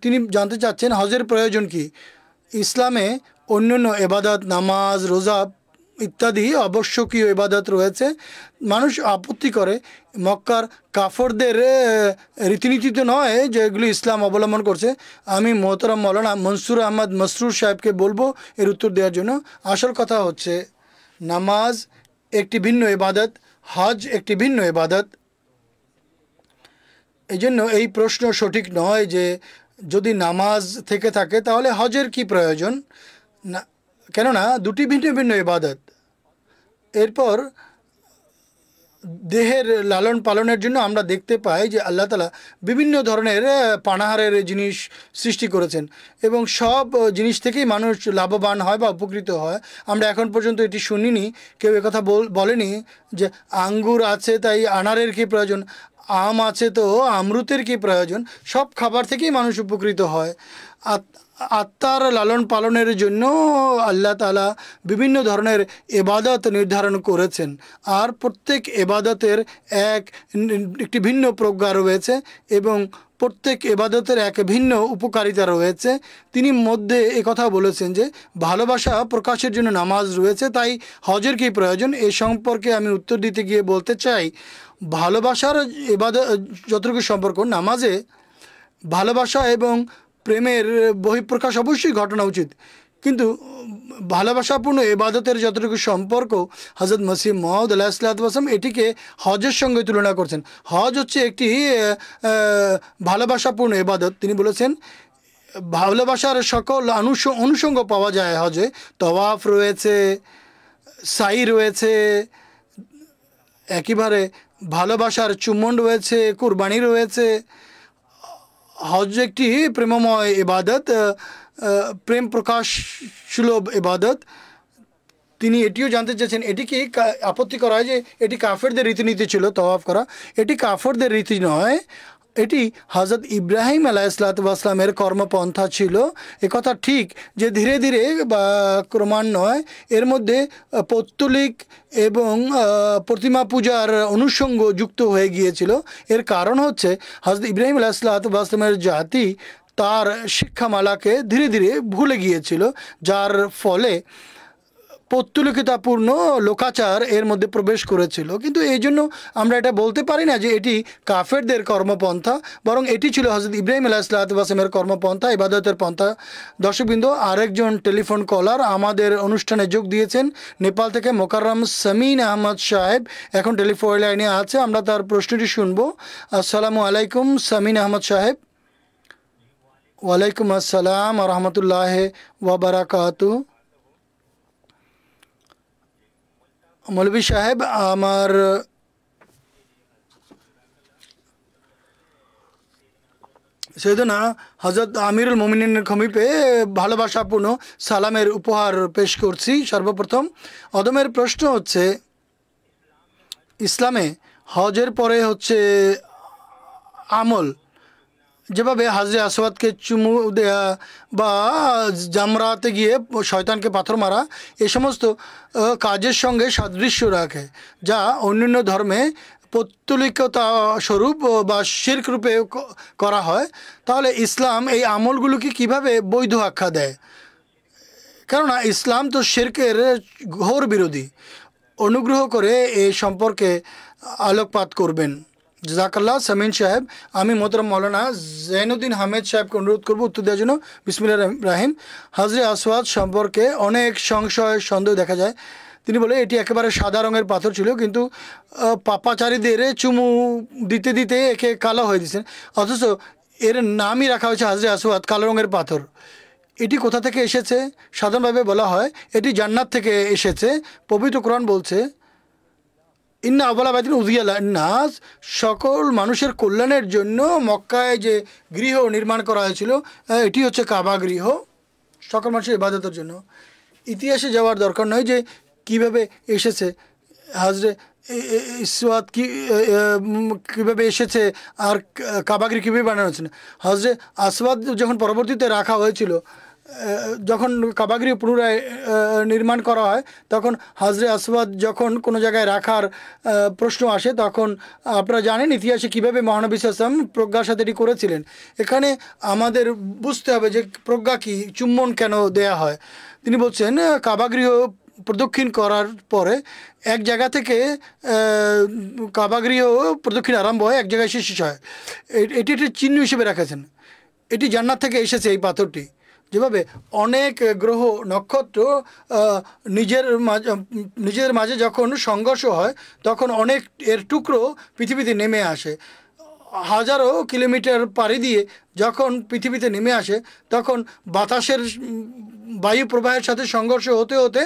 তিনি জানতে চাচ্ছেন হজের প্রয়োজন কি। ইসলামে অন্যান্য এবাদত, নামাজ, রোজা ইত্যাদি আবশ্যকীয় ইবাদত রয়েছে। মানুষ আপত্তি করে মক্কার কাফরদের রীতিনীতি তো নয় যেগুলি ইসলাম অবলম্বন করছে। আমি মোহতারাম মৌলানা মনসুর আহমদ মসরুর সাহেবকে বলবো এর উত্তর দেওয়ার জন্য। আসল কথা হচ্ছে নামাজ একটি ভিন্ন ইবাদত, হজ একটি ভিন্ন ইবাদত। এই জন্য এই প্রশ্ন সঠিক নয় যে যদি নামাজ থেকে থাকে তাহলে হজের কি প্রয়োজন না, কেননা দুটি ভিন্ন ভিন্ন ইবাদত। এরপর দেহের লালন পালনের জন্য আমরা দেখতে পাই যে আল্লাহ তাআলা বিভিন্ন ধরনের পানাহারের জিনিস সৃষ্টি করেছেন এবং সব জিনিস থেকেই মানুষ লাভবান হয় বা উপকৃত হয়। আমরা এখন পর্যন্ত এটি শুনিনি, কেউ একথা বলেনি যে আঙ্গুর আছে তাই আনারের কী প্রয়োজন, আম আছে তো আমরুতের কী প্রয়োজন। সব খাবার থেকেই মানুষ উপকৃত হয়। আত্মার লালন পালনের জন্য আল্লাহ তাআলা বিভিন্ন ধরনের ইবাদত নির্ধারণ করেছেন, আর প্রত্যেক ইবাদতের একটি ভিন্ন প্রজ্ঞা রয়েছে এবং প্রত্যেক ইবাদতের এক ভিন্ন উপকারিতা রয়েছে। তিনি মধ্যে কথা বলেছেন যে ভালোবাসা প্রকাশের জন্য নামাজ রয়েছে, তাই হজের কী প্রয়োজন। এ সম্পর্কে আমি উত্তর দিতে গিয়ে বলতে চাই, ভালোবাসার ইবাদত যতটুকু সম্পর্ক, নামাজে ভালোবাসা এবং প্রেমের বহিঃপ্রকাশ অবশ্যই ঘটনা উচিত, কিন্তু ভালোবাসাপূর্ণ ইবাদতের যতটুকু সম্পর্ক হযরত মসিহ মউদ আলাইহিসসালাতু ওয়াস সালাম এটিকে হজের সঙ্গে তুলনা করছেন। হজ হচ্ছে একটি ভালোবাসাপূর্ণ ইবাদত। তিনি বলেছেন ভালোবাসার সকল অনুষঙ্গ পাওয়া যায় হজে। তওয়াফ রয়েছে, সাই রয়েছে, একেবারে ভালোবাসার চুম্বন রয়েছে, কুরবানি রয়েছে। হজ একটি প্রেমময় ইবাদত, প্রেম প্রকাশ সুলভ ইবাদত। তিনি এটিও জানতে চেয়েছেন এটি কি আপত্তি করা হয় যে এটি কাফেরদের রীতিনীতি ছিল তওয়াফ করা। এটি কাফেরদের রীতি নয়, এটি হযরত ইব্রাহিম আলাইহিসসালাতু ওয়াস সালামের কর্মপন্থা ছিল। একথা ঠিক যে ধীরে ধীরে বা ক্রমান্বয়ে এর মধ্যে পৌত্তলিক এবং প্রতিমা পূজার অনুষঙ্গ যুক্ত হয়ে গিয়েছিল। এর কারণ হচ্ছে হযরত ইব্রাহিম আলাইহিসসালাতু ওয়াস সালামের জাতি তার শিক্ষামালাকে ধীরে ধীরে ভুলে গিয়েছিল, যার ফলে পৌত্তলিকতাপূর্ণ লোকাচার এর মধ্যে প্রবেশ করেছিল। কিন্তু এই জন্য আমরা এটা বলতে পারি না যে এটি কাফেরদের কর্মপন্থা, বরং এটি ছিল হযরত ইব্রাহিম আলাইহিসসালাতু ওয়াস সালামের কর্মপন্থা, ইবাদতের পন্থা। দর্শকবৃন্দ, আরেকজন টেলিফোন কলার আমাদের অনুষ্ঠানে যোগ দিয়েছেন নেপাল থেকে মোকাররম সামিন আহমদ সাহেব, এখন টেলিফোন লাইনে আছে। আমরা তার প্রশ্নটি শুনব। আসসালামু আলাইকুম সামিন আহমদ সাহেব। ওয়ালাইকুম আসসালাম ওয়া রাহমাতুল্লাহি ওয়া বারাকাতুহু। মৌলভী সাহেব, আমার সৈয়দনা হযরত আমিরুল মুমিনিনের খমিপে ভালোবাসাপূর্ণ সালামের উপহার পেশ করছি। সর্বপ্রথম অদমের প্রশ্ন হচ্ছে, ইসলামে হজের পরে হচ্ছে আমল, যেভাবে হাজরে আসওয়াদকে চুমু দেয়া বা জামরাতে গিয়ে শয়তানকে পাথর মারা, এই সমস্ত কাজের সঙ্গে সাদৃশ্য রাখে, যা অন্যান্য ধর্মে পৌত্তলিকতা স্বরূপ বা শিরক রূপে করা হয়। তাহলে ইসলাম এই আমলগুলোকে কিভাবে বৈধ আখ্যা দেয়? কেননা ইসলাম তো শিরকের ঘোর বিরোধী। অনুগ্রহ করে এই সম্পর্কে আলোকপাত করবেন। জাযাকাল্লাহ সামিন সাহেব। আমি মোহতারাম মৌলানা জৈনুদ্দিন আহমেদ সাহেবকে অনুরোধ করব উত্তর দেওয়ার জন্য। বিসমিল্লাহির রহিম। হাজরে আসওয়াদ সম্পর্কে অনেক সংশয় সন্দেহ দেখা যায়। তিনি বলে এটি একেবারে সাদা রঙের পাথর ছিল, কিন্তু পাপাচারীদের চুমু দিতে দিতে একে কালো হয়ে দিয়েছেন, অথচ এর নামই রাখা হয়েছে হাজরে আসওয়াদ, কালো রঙের পাথর। এটি কোথা থেকে এসেছে? সাধারণভাবে বলা হয় এটি জান্নাত থেকে এসেছে। পবিত্র কোরআন বলছে ইন্না আওয়ালা বাইতিন উযিয়া লিন-নাস, সকল মানুষের কল্যাণের জন্য মক্কায় যে গৃহ নির্মাণ করা হয়েছিল এটি হচ্ছে কাবা গৃহ, সকল মানুষের ইবাদতের জন্য। ইতিহাসে যাওয়ার দরকার নয় যে কিভাবে এসেছে হাজরে ইসওয়াত কীভাবে এসেছে আর কাবাগৃহ কীভাবে বানানো হচ্ছে না। হজরে আসওয়াদ যখন পরবর্তীতে রাখা হয়েছিল, যখন কাবাগৃহ পুনরায় নির্মাণ করা হয়, তখন হজরে আসওয়াদ যখন কোনো জায়গায় রাখার প্রশ্ন আসে, তখন আপনারা জানেন ইতিহাসে কীভাবে মহানবী সাল্লাল্লাহু আলাইহি ওয়াসাল্লাম প্রজ্ঞার সাথে এটি করেছিলেন। এখানে আমাদের বুঝতে হবে যে প্রজ্ঞা কী, চুম্বন কেন দেয়া হয়। তিনি বলছেন কাবাগৃহ প্রদক্ষিণ করার পরে এক জায়গা থেকে কাবাগৃহ প্রদক্ষিণ আরম্ভ হয়, এক জায়গায় শেষ হয়। এটি একটি চিহ্ন হিসেবে রেখেছেন। এটি জান্নাত থেকে এসেছে এই পাথরটি। যেভাবে অনেক গ্রহ নক্ষত্র নিজেদের মাঝে যখন সংঘর্ষ হয়, তখন অনেক এর টুকরো পৃথিবীতে নেমে আসে। হাজারো কিলোমিটার পাড়ি দিয়ে যখন পৃথিবীতে নেমে আসে, তখন বাতাসের বায়ু প্রবাহের সাথে সংঘর্ষ হতে হতে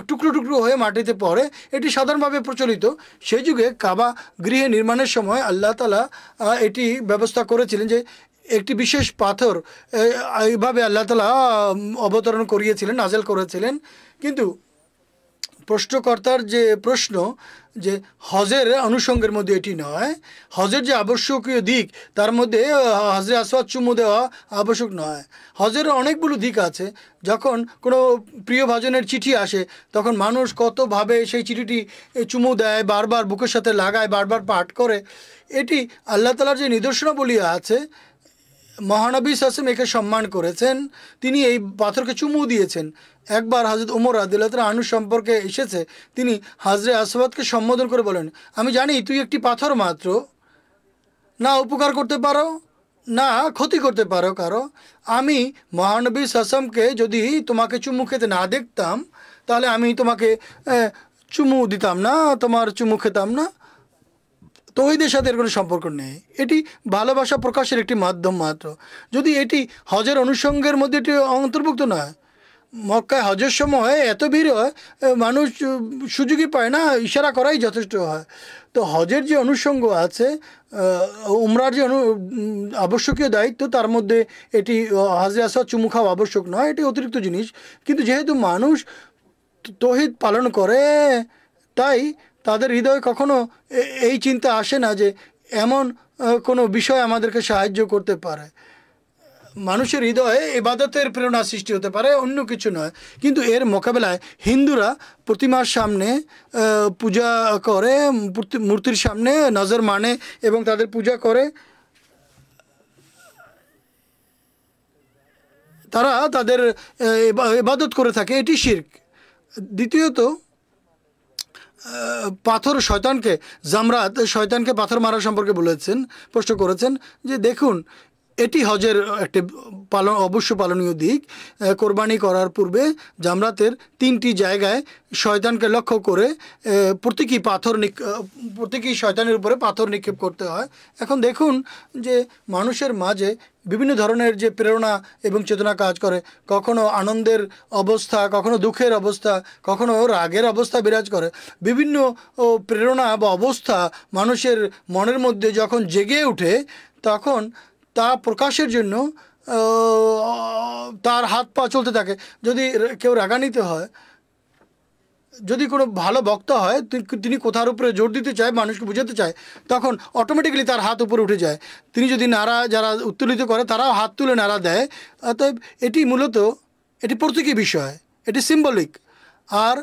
টুকরো টুকরো হয়ে মাটিতে পড়ে। এটি সাধারণভাবে প্রচলিত। সেই যুগে কাবা গৃহে নির্মাণের সময় আল্লাহ তাআলা এটি ব্যবস্থা করেছিলেন যে একটি বিশেষ পাথর এইভাবে আল্লাহ তাআলা অবতরণ করিয়েছিলেন, নাজেল করেছিলেন। কিন্তু প্রশ্নকর্তার যে প্রশ্ন যে হজের অনুষঙ্গের মধ্যে এটি নয়, হজের যে আবশ্যকীয় দিক তার মধ্যে হজরে আসওয়াদ চুমু দেওয়া আবশ্যক নয়। হজের অনেকগুলো দিক আছে। যখন কোনো প্রিয় ভাজনের চিঠি আসে, তখন মানুষ কতভাবে সেই চিঠিটি চুমু দেয়, বারবার বুকের সাথে লাগায়, বারবার পাঠ করে। এটি আল্লাহ তাআলার যে নিদর্শনাবলী আছে, মহানবী সাল্লাল্লাহু আলাইহি ওয়াসাল্লাম একে সম্মান করেছেন, তিনি এই পাথরকে চুমু দিয়েছেন। একবার হযরত ওমর রাদিয়াল্লাহু তাআলা আনহু সম্পর্কে এসেছে, তিনি হজরে আসওয়াদকে সম্বোধন করে বলেন, আমি জানি তুই একটি পাথর মাত্র, না উপকার করতে পারো না ক্ষতি করতে পারো কারো। আমি মহানবী সাল্লাল্লাহু আলাইহি ওয়াসাল্লামকে যদি তোমাকে চুমু খেতে না দেখতাম, তাহলে আমি তোমাকে চুমু দিতাম না, তোমার চুমু খেতাম না। তৌহিদের সাথে এর কোনো সম্পর্ক নেই। এটি ভালোবাসা প্রকাশের একটি মাধ্যম মাত্র। যদি এটি হজের অনুষঙ্গের মধ্যে এটি অন্তর্ভুক্ত নয়। মক্কায় হজের সময় এত ভিড় হয়, মানুষ সুযোগই পায় না, ইশারা করাই যথেষ্ট হয়। তো হজের যে অনুষঙ্গ আছে, উমরার যে আবশ্যকীয় দায়িত্ব, তার মধ্যে এটি হজরে আসওয়াদ চুমু খাওয়া আবশ্যক নয়, এটি অতিরিক্ত জিনিস। কিন্তু যেহেতু মানুষ তৌহিদ পালন করে, তাই তাদের হৃদয়ে কখনো এই চিন্তা আসে না যে এমন কোনো বিষয় আমাদেরকে সাহায্য করতে পারে। মানুষের হৃদয়ে ইবাদতের প্রেরণা সৃষ্টি হতে পারে, অন্য কিছু নয়। কিন্তু এর মোকাবেলায় হিন্দুরা প্রতিমার সামনে পূজা করে, মূর্তির সামনে নজর মানে এবং তাদের পূজা করে। তারা তাদের ইবাদত করে থাকে, এটি শিরক। দ্বিতীয়ত, পাথর শয়তানকে, জামরাত শয়তানকে পাথর মারা সম্পর্কে বলেছেন, প্রশ্ন করেছেন যে দেখুন, এটি হজের একটি অবশ্য পালনীয় দিক। কোরবানি করার পূর্বে জামরাতের 3টি জায়গায় শয়তানকে লক্ষ্য করে প্রতীকী শয়তানের উপরে পাথর নিক্ষেপ করতে হয়। এখন দেখুন যে মানুষের মাঝে বিভিন্ন ধরনের যে প্রেরণা এবং চেতনা কাজ করে, কখনো আনন্দের অবস্থা, কখনো দুঃখের অবস্থা, কখনো রাগের অবস্থা বিরাজ করে। বিভিন্ন প্রেরণা বা অবস্থা মানুষের মনের মধ্যে যখন জেগে ওঠে, তখন তা প্রকাশের জন্য তার হাত পা চলতে থাকে। যদি কেউ রাগান্বিত হয়, যদি কোনো ভালো বক্তা হয়, তিনি কোথার উপরে জোর দিতে চায়, মানুষকে বোঝাতে চায়, তখন অটোমেটিক্যালি তার হাত উপরে উঠে যায়। তিনি যদি নাড়া, যারা উত্তোলিত করে তারাও হাত তুলে নাড়া দেয়। অতএব এটি মূলত এটি প্রতীকী বিষয়, এটি সিম্বলিক। আর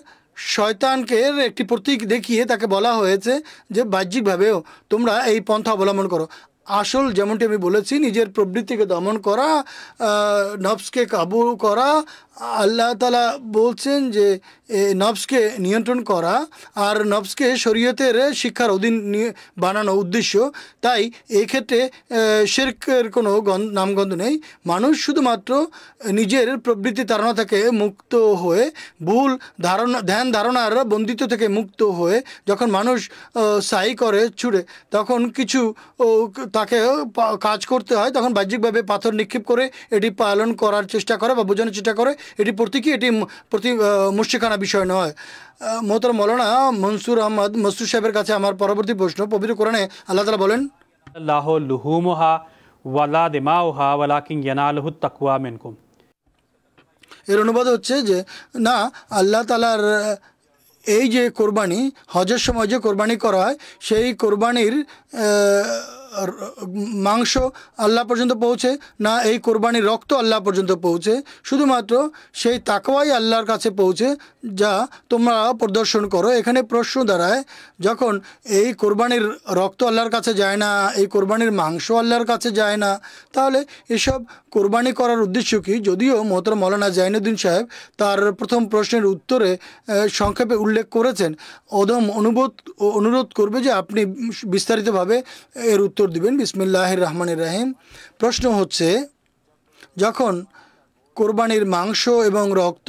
শয়তানকে একটি প্রতীক দেখিয়ে তাকে বলা হয়েছে যে বাহ্যিকভাবেও তোমরা এই পন্থা অবলম্বন করো। আসল যেমনটি আমি বলেছি, নিজের প্রবৃত্তিকে দমন করা, নফসকে কাবু করা। আল্লাহ তাআলা বলছেন যে নফসকে নিয়ন্ত্রণ করা আর নফসকে শরীয়তের শিক্ষার অধীন বানানো উদ্দেশ্য। তাই এই ক্ষেত্রে শিরকের কোনো নামগন্ধ নেই। মানুষ শুধুমাত্র নিজের প্রবৃত্তি তাড়না থেকে মুক্ত হয়ে, ভুল ধ্যান ধারণার বন্দিত্ব থেকে মুক্ত হয়ে যখন মানুষ সাই করে ছুড়ে, তখন কিছু তাকে কাজ করতে হয়, তখন বাহ্যিকভাবে পাথর নিক্ষেপ করে এটি পালন করার চেষ্টা করে বা বোঝানোর চেষ্টা করে। এটি প্রতীকী, এটি মুশরিকানা বিষয় নয়। মোহতারাম মৌলানা মনসুর আহমদ মসরুর সাহেবের কাছে আমার পরবর্তী প্রশ্ন, পবিত্র কোরআনে আল্লাহ তাআলা বলেন আল্লাহ লুহুমুহা ওয়ালা দিমাউহা ওয়ালাকিন ইয়ানালুহুত তাকওয়া মিনকুম। এর অনুবাদ হচ্ছে যে না, আল্লাহ তাআলার এই যে কোরবানি, হজের সময় যে কোরবানি করা হয় সেই কোরবানির মাংস আল্লাহ পর্যন্ত পৌঁছে না, এই কোরবানির রক্ত আল্লাহ পর্যন্ত পৌঁছে, শুধুমাত্র সেই তাকওয়াই আল্লাহর কাছে পৌঁছে যা তোমরা প্রদর্শন করো। এখানে প্রশ্ন দাঁড়ায়, যখন এই কোরবানির রক্ত আল্লাহর কাছে যায় না, এই কোরবানির মাংস আল্লাহর কাছে যায় না, তাহলে এসব কোরবানি করার উদ্দেশ্য কী? যদিও মোহতারাম মৌলানা জাইনুদ্দিন সাহেব তার প্রথম প্রশ্নের উত্তরে সংক্ষেপে উল্লেখ করেছেন, অদম অনুরোধ করবে যে আপনি বিস্তারিতভাবে এর উত্তর দিবেন। বিসমিল্লাহির রহমানির রহিম। প্রশ্ন হচ্ছে, যখন কোরবানির মাংস এবং রক্ত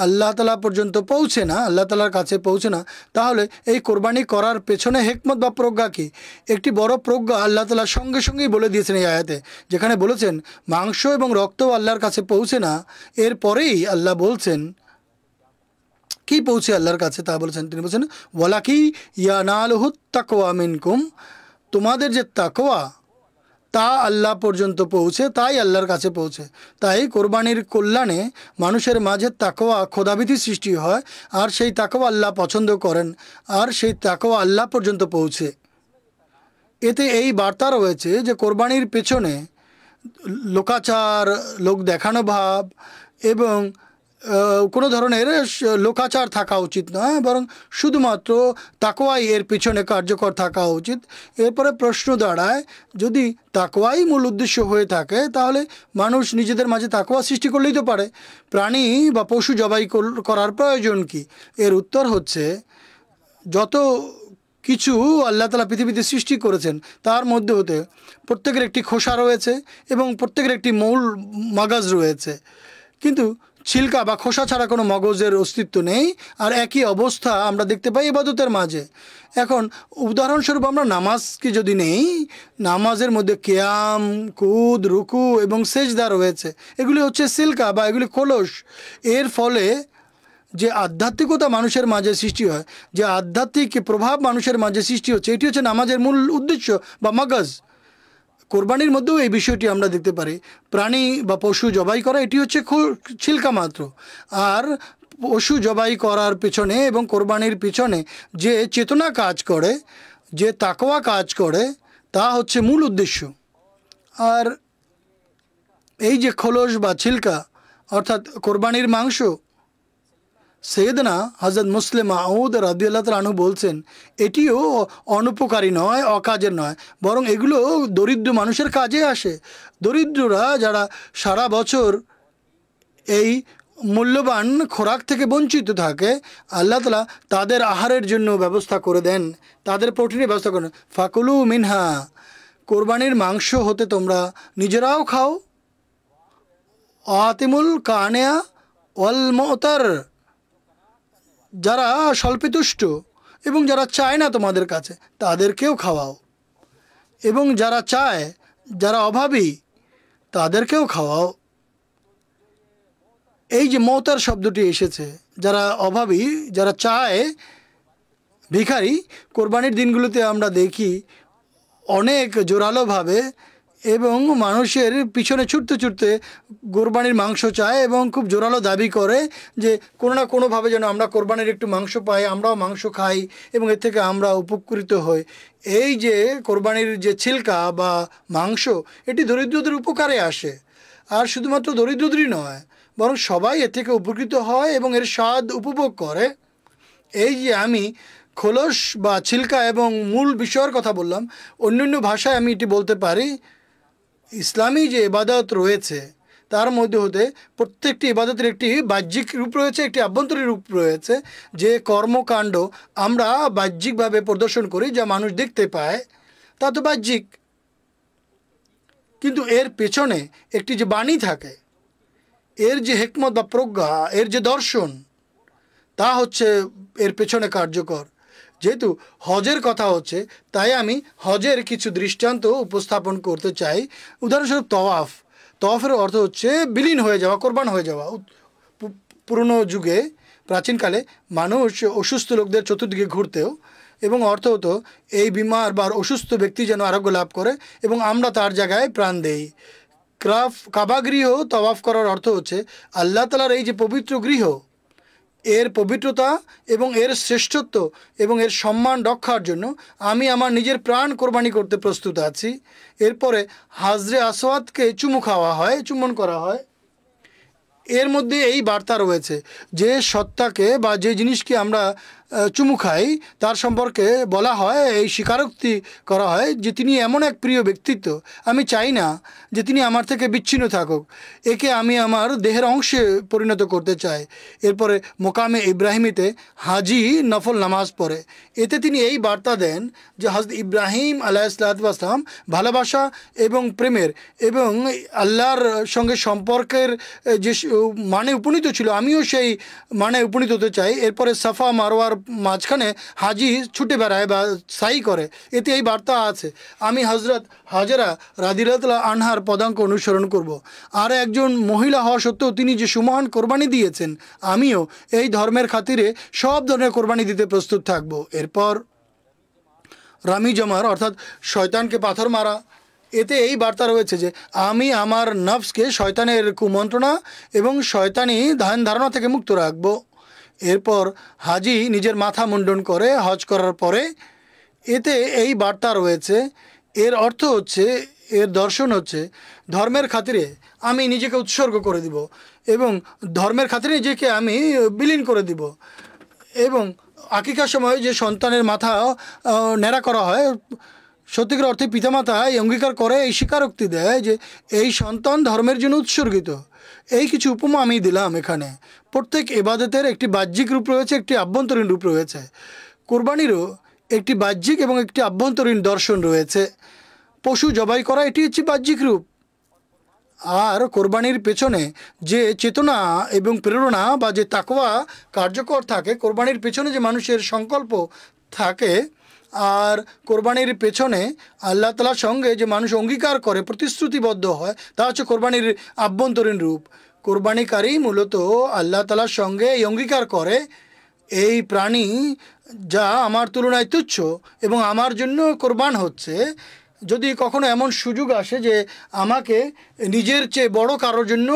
আল্লাহ তাআলা পর্যন্ত পৌঁছে না, আল্লাহ তাআলার কাছে পৌঁছে না, তাহলে এই কোরবানি করার পেছনে হিকমত বা প্রজ্ঞা কী? একটি বড় প্রজ্ঞা আল্লাহ তাআলা সঙ্গে সঙ্গেই বলে দিয়েছেন এই আয়াতে, যেখানে বলেছেন মাংস এবং রক্ত আল্লাহর কাছে পৌঁছে না, এরপরেই আল্লাহ বলছেন কি পৌঁছে আল্লাহর কাছে, তা বলেছেন, তিনি বলছেন ওয়ালাকি ইয়ানালুহুত তাকওয়া মিনকুম, তোমাদের যে তাকওয়া তা আল্লাহ পর্যন্ত পৌঁছে, তাই আল্লাহর কাছে পৌঁছে। তাই কোরবানির কল্যাণে মানুষের মাঝে তাকওয়া খোদাভীতি সৃষ্টি হয়, আর সেই তাকওয়া আল্লাহ পছন্দ করেন, আর সেই তাকওয়া আল্লাহ পর্যন্ত পৌঁছে। এতে এই বার্তা রয়েছে যে কোরবানির পেছনে লোকাচার, লোক দেখানো ভাব এবং কোনো ধরনের লোকাচার থাকা উচিত নয়, বরং শুধুমাত্র তাকওয়াই এর পিছনে কার্যকর থাকা উচিত। এরপরে প্রশ্ন দাঁড়ায়, যদি তাকওয়াই মূল উদ্দেশ্য হয়ে থাকে, তাহলে মানুষ নিজেদের মাঝে তাকওয়া সৃষ্টি করলেই তো পারে, প্রাণী বা পশু জবাই করার প্রয়োজন কি? এর উত্তর হচ্ছে, যত কিছু আল্লাহ তাআলা পৃথিবীতে সৃষ্টি করেছেন তার মধ্যে হতে প্রত্যেকের একটি খোসা রয়েছে এবং প্রত্যেকের একটি মূল মগজ রয়েছে, কিন্তু ছিলকা বা খোসা ছাড়া কোনো মগজের অস্তিত্ব নেই। আর একই অবস্থা আমরা দেখতে পাই ইবাদতের মাঝে। এখন উদাহরণস্বরূপ আমরা নামাজকে যদি নেই, নামাজের মধ্যে কিয়াম, কুদ, রুকু এবং সেজদা রয়েছে, এগুলি হচ্ছে সিলকা বা এগুলি খোলস। এর ফলে যে আধ্যাত্মিকতা মানুষের মাঝে সৃষ্টি হয়, যে আধ্যাত্মিক প্রভাব মানুষের মাঝে সৃষ্টি হচ্ছে, এটি হচ্ছে নামাজের মূল উদ্দেশ্য বা মগজ। কোরবানির মধ্যেও এই বিষয়টি আমরা দেখতে পারি, প্রাণী বা পশু জবাই করা এটি হচ্ছে ছিলকা মাত্র, আর পশু জবাই করার পিছনে এবং কোরবানির পিছনে যে চেতনা কাজ করে, যে তাকওয়া কাজ করে, তা হচ্ছে মূল উদ্দেশ্য। আর এই যে খোলস বা ছিলকা অর্থাৎ কোরবানির মাংস, সৈয়দনা হযরত মুসলিম মাউদ রাদিয়াল্লাহু তাআলা আনহু বলছেন, এটিও অনুপকারী নয়, অকাজের নয়, বরং এগুলো দরিদ্র মানুষের কাজে আসে। দরিদ্ররা যারা সারা বছর এই মূল্যবান খোরাক থেকে বঞ্চিত থাকে, আল্লাহ তাআলা তাদের আহারের জন্য ব্যবস্থা করে দেন, তাদের প্রোটিনের ব্যবস্থা করেন। ফাকুলু মিনহা, কোরবানির মাংস হতে তোমরা নিজেরাও খাও, আতিমুল কানিয়া ওয়াল মুতার, যারা স্বল্পতুষ্ট এবং যারা চায় না তোমাদের কাছে তাদেরকেও খাওয়াও, এবং যারা চায়, যারা অভাবী তাদেরকেও খাওয়াও। এই যে মওতার শব্দটি এসেছে, যারা অভাবী, যারা চায়, ভিখারি, কোরবানির দিনগুলোতে আমরা দেখি অনেক জোরালোভাবে এবং মানুষের পিছনে ছুটতে ছুটতে কোরবানির মাংস চায় এবং খুব জোরালো দাবি করে যে কোনো না কোনোভাবে যেন আমরা কোরবানির একটু মাংস পাই, আমরাও মাংস খাই এবং এর থেকে আমরা উপকৃত হই। এই যে কোরবানির যে ছিলকা বা মাংস, এটি দরিদ্রদের উপকারে আসে, আর শুধুমাত্র দরিদ্রদেরই নয়, বরং সবাই এর থেকে উপকৃত হয় এবং এর স্বাদ উপভোগ করে। এই যে আমি খোলস বা ছিলকা এবং মূল বিষয়ের কথা বললাম, অন্যান্য ভাষায় আমি এটি বলতে পারি, ইসলামী যে ইবাদত রয়েছে তার মধ্যে হতে প্রত্যেকটি ইবাদতের একটি বাহ্যিক রূপ রয়েছে, একটি আভ্যন্তরীণ রূপ রয়েছে। যে কর্মকাণ্ড আমরা বাহ্যিকভাবে প্রদর্শন করি, যা মানুষ দেখতে পায়, তা তো বাহ্যিক, কিন্তু এর পেছনে একটি যে বাণী থাকে, এর যে হিকমত বা প্রজ্ঞা, এর যে দর্শন, তা হচ্ছে এর পেছনে কার্যকর। যেহেতু হজের কথা হচ্ছে, তাই আমি হজের কিছু দৃষ্টান্ত উপস্থাপন করতে চাই। উদাহরণস্বরূপ তওয়াফের অর্থ হচ্ছে বিলীন হয়ে যাওয়া, কোরবান হয়ে যাওয়া। পুরনো যুগে প্রাচীনকালে মানুষ অসুস্থ লোকদের চতুর্দিকে ঘুরতেও, এবং অর্থ হতো এই বিমার বা অসুস্থ ব্যক্তি যেন আরোগ্য লাভ করে এবং আমরা তার জায়গায় প্রাণ দেই। কাবা গৃহ তওয়াফ করার অর্থ হচ্ছে আল্লাহ তাআলার এই যে পবিত্র গৃহ, এর পবিত্রতা এবং এর শ্রেষ্ঠত্ব এবং এর সম্মান রক্ষার জন্য আমি আমার নিজের প্রাণ কোরবানি করতে প্রস্তুত আছি। এরপরে হাজরে আসওয়াদকে চুম্বন করা হয়। এর মধ্যে এই বার্তা রয়েছে যে সত্তাকে বা যে জিনিসকে আমরা চুমু খাই তার সম্পর্কে বলা হয়, এই স্বীকারোক্তি করা হয় যে তিনি এমন এক প্রিয় ব্যক্তিত্ব, আমি চাই না যে তিনি আমার থেকে বিচ্ছিন্ন থাকুক, একে আমি আমার দেহের অংশে পরিণত করতে চাই। এরপরে মোকামে ইব্রাহিমিতে হাজি নফল নামাজ পড়ে। এতে তিনি এই বার্তা দেন যে হযরত ইব্রাহিম আলাইহিসসালাম ভালোবাসা এবং প্রেমের এবং আল্লাহর সঙ্গে সম্পর্কের যে মানে উপনীত ছিল, আমিও সেই মানে উপনীত হতে চাই। এরপরে সাফা মারওয়ার মাঝখানে হাজি ছুটে বেড়ায় বা সাই করে, এতে এই বার্তা আছে আমি হজরত হাজেরা রাদিয়াল্লাহু আনহার পদাঙ্ক অনুসরণ করব। আর একজন মহিলা হওয়া সত্ত্বেও তিনি যে সুমহান কোরবানি দিয়েছেন, আমিও এই ধর্মের খাতিরে সব ধরনের কোরবানি দিতে প্রস্তুত থাকব। এরপর রামি জমার অর্থাৎ শয়তানকে পাথর মারা, এতে এই বার্তা রয়েছে যে আমি আমার নফসকে শয়তানের কুমন্ত্রণা এবং শয়তানি ধ্যান ধারণা থেকে মুক্ত রাখব। এরপর হাজি নিজের মাথা মুন্ডন করে হজ করার পরে, এতে এই বার্তা রয়েছে, এর অর্থ হচ্ছে, এর দর্শন হচ্ছে ধর্মের খাতিরে আমি নিজেকে উৎসর্গ করে দিব এবং ধর্মের খাতিরে নিজেকে আমি বিলীন করে দিব। এবং আকিকার সময় যে সন্তানের মাথা ন্যাড়া করা হয়, সত্যিকার অর্থে পিতামাতা এই অঙ্গীকার করে, এই স্বীকারোক্তি দেয় যে এই সন্তান ধর্মের জন্য উৎসর্গিত। এই কিছু উপমা আমি দিলাম এখানে। প্রত্যেক ইবাদতের একটি বাহ্যিক রূপ রয়েছে, একটি আভ্যন্তরীণ রূপ রয়েছে। কোরবানিরও একটি বাহ্যিক এবং একটি আভ্যন্তরীণ দর্শন রয়েছে। পশু জবাই করা এটি হচ্ছে বাহ্যিক রূপ, আর কোরবানির পেছনে যে চেতনা এবং প্রেরণা বা যে তাকওয়া কার্যকর থাকে, কোরবানির পেছনে যে মানুষের সংকল্প থাকে, আর কোরবানির পেছনে আল্লাহ তাআলার সঙ্গে যে মানুষ অঙ্গীকার করে, প্রতিশ্রুতিবদ্ধ হয়, তা হচ্ছে কোরবানির আভ্যন্তরীণ রূপ। কোরবানিকারী মূলত আল্লাহ তাআলার সঙ্গে এই অঙ্গীকার করে, এই প্রাণী যা আমার তুলনায় তুচ্ছ এবং আমার জন্য কোরবান হচ্ছে, যদি কখনো এমন সুযোগ আসে যে আমাকে নিজের চেয়ে বড় কারোর জন্য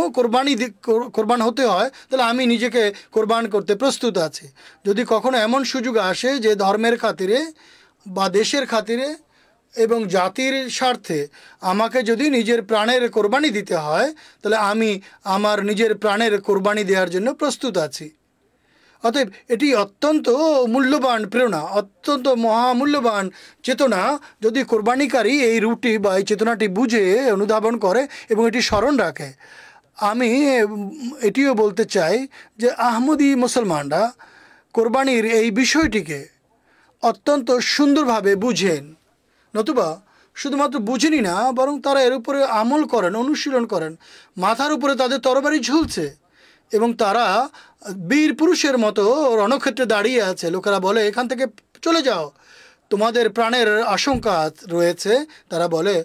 কোরবান হতে হয়, তাহলে আমি নিজেকে কোরবান করতে প্রস্তুত আছি। যদি কখনো এমন সুযোগ আসে যে ধর্মের খাতিরে বা দেশের খাতিরে এবং জাতির স্বার্থে আমাকে যদি নিজের প্রাণের কোরবানি দিতে হয়, তাহলে আমি আমার নিজের প্রাণের কোরবানি দেওয়ার জন্য প্রস্তুত আছি। অতএব এটি অত্যন্ত মূল্যবান প্রেরণা, অত্যন্ত মহামূল্যবান চেতনা। যদি কোরবানিকারী এই রূপটি বা এই চেতনাটি বুঝে অনুধাবন করে এবং এটি স্মরণ রাখে। আমি এটিও বলতে চাই যে আহমদি মুসলমানরা কোরবানির এই বিষয়টিকে অত্যন্ত সুন্দরভাবে বুঝেন, নতুবা শুধুমাত্র বুঝেনই না, বরং তারা এর উপরে আমল করেন, অনুশীলন করেন। মাথার উপরে তাদের তরবারি ঝুলছে এবং তারা বীর পুরুষের মতো রণক্ষেত্রে দাঁড়িয়ে আছে। লোকেরা বলে এখান থেকে চলে যাও, তোমাদের প্রাণের আশঙ্কা রয়েছে। তারা বলে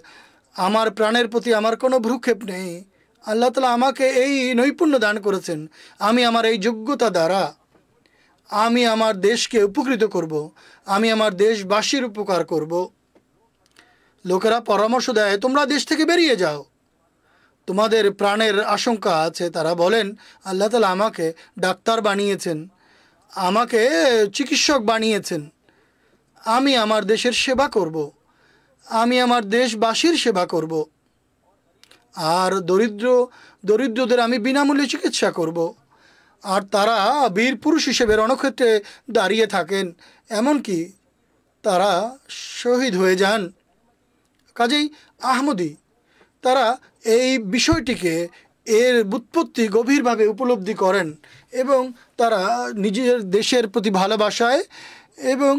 আমার প্রাণের প্রতি আমার কোনো ভ্রুক্ষেপ নেই। আল্লাহ তাআলা আমাকে এই নৈপুণ্য দান করেছেন, আমি আমার এই যোগ্যতা দ্বারা আমি আমার দেশকে উপকৃত করব, আমি আমার দেশবাসীর উপকার করব। লোকেরা পরামর্শ দেয় তোমরা দেশ থেকে বেরিয়ে যাও, তোমাদের প্রাণের আশঙ্কা আছে। তারা বলেন আল্লাহ তাআলা আমাকে ডাক্তার বানিয়েছেন, আমাকে চিকিৎসক বানিয়েছেন, আমি আমার দেশের সেবা করব, আমি আমার দেশবাসীর সেবা করব, আর দরিদ্রদের আমি বিনামূল্যে চিকিৎসা করব। আর তারা বীর পুরুষ হিসেবে রণক্ষেত্রে দাঁড়িয়ে থাকেন, এমনকি তারা শহীদ হয়ে যান। কাজেই আহমদি তারা এই বিষয়টিকে, এর ব্যুৎপত্তি গভীরভাবে উপলব্ধি করেন এবং তারা নিজের দেশের প্রতি ভালোবাসায় এবং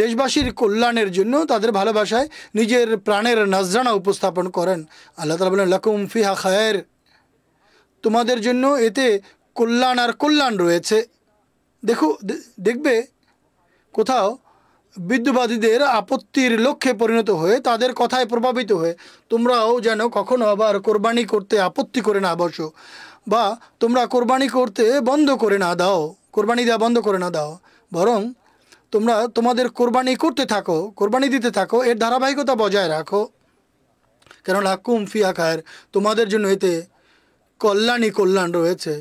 দেশবাসীর কল্যাণের জন্য তাদের ভালোবাসায় নিজের প্রাণের নজরানা উপস্থাপন করেন। আল্লাহ তাআলা বলেন লাকুম ফিহা খায়র, তোমাদের জন্য এতে কল্যাণ আর কল্যাণ রয়েছে। দেখবে কোথাও বিদ্যুৎবাদীদের আপত্তির লক্ষ্যে পরিণত হয়ে, তাদের কথায় প্রভাবিত হয়ে তোমরাও যেন কখনো আবার কোরবানি করতে আপত্তি করে না বসো। বা তোমরা কোরবানি করতে বন্ধ করে না দাও, কোরবানি দেওয়া বন্ধ করে না দাও, বরং তোমরা তোমাদের কোরবানি করতে থাকো, কোরবানি দিতে থাকো, এর ধারাবাহিকতা বজায় রাখো। কেন লাকুম ফিহা খায়র, তোমাদের জন্য এতে কল্যাণ রয়েছে।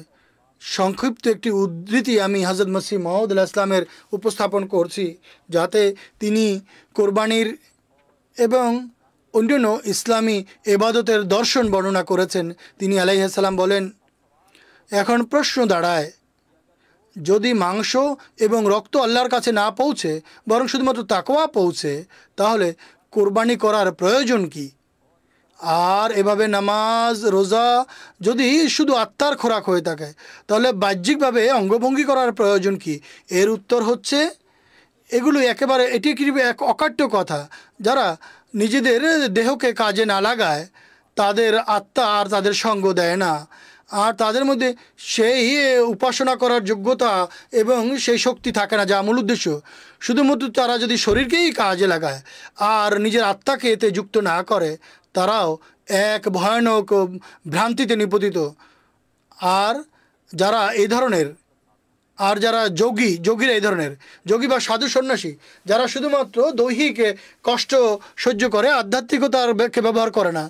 সংক্ষিপ্ত একটি উদ্ধৃতি আমি হযরত মসিহ মাউদ আলাইহিস সালামের উপস্থাপন করছি, যাতে তিনি কোরবানির এবং অন্যান্য ইসলামী ইবাদতের দর্শন বর্ণনা করেছেন। তিনি আলাইহিস সালাম বলেন, এখন প্রশ্ন দাঁড়ায়, যদি মাংস এবং রক্ত আল্লাহর কাছে না পৌঁছে বরং শুধুমাত্র তাকওয়া পৌঁছে, তাহলে কোরবানি করার প্রয়োজন কি? আর এভাবে নামাজ রোজা যদি শুধু আত্মার খোরাক হয়ে থাকে, তাহলে বাহ্যিকভাবে অঙ্গভঙ্গি করার প্রয়োজন কি? এর উত্তর হচ্ছে এগুলো একেবারে এটি কি এক অকাট্য কথা। যারা নিজেদের দেহকে কাজে না লাগায়, তাদের আত্মা আর তাদের সঙ্গ দেয় না, আর তাদের মধ্যে সেই উপাসনা করার যোগ্যতা এবং সেই শক্তি থাকে না যা মূল উদ্দেশ্য। শুধুমাত্র তারা যদি শরীরকেই কাজে লাগায় আর নিজের আত্মাকে এতে যুক্ত না করে, তারাও এক ভয়ানক ভ্রান্তিতে নিপতিত। আর যারা এই ধরনের, আর যারা যোগীরা এই ধরনের যোগী বা সাধু সন্ন্যাসী, যারা শুধুমাত্র দৈহিক কষ্ট সহ্য করে, আধ্যাত্মিকতারকে ব্যবহার করে না,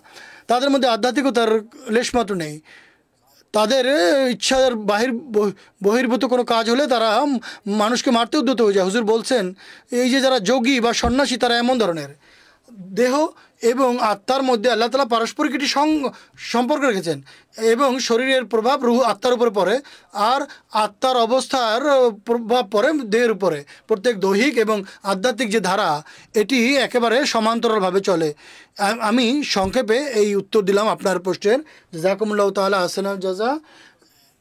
তাদের মধ্যে আধ্যাত্মিকতার লেশমাত্র নেই। তাদের ইচ্ছার বহির্ভূত কোনো কাজ হলে তারা মানুষকে মারতে উদ্যত হয়ে যায়। হুজুর বলছেন, এই যে যারা যোগী বা সন্ন্যাসী, তারা এমন ধরনের, দেহ এবং আত্মার মধ্যে আল্লাহ তাআলা পারস্পরিক একটি সম্পর্ক রেখেছেন, এবং শরীরের প্রভাব রূহ আত্মার উপরে পড়ে, আর আত্মার অবস্থার প্রভাব পড়ে দেহের উপরে। প্রত্যেক দৈহিক এবং আধ্যাত্মিক যে ধারা, এটি একেবারে সমান্তরালভাবে চলে। আমি সংক্ষেপে এই উত্তর দিলাম আপনার প্রশ্নের। জাযাকুমুল্লাহু তাআলা আহসানাল জাযা।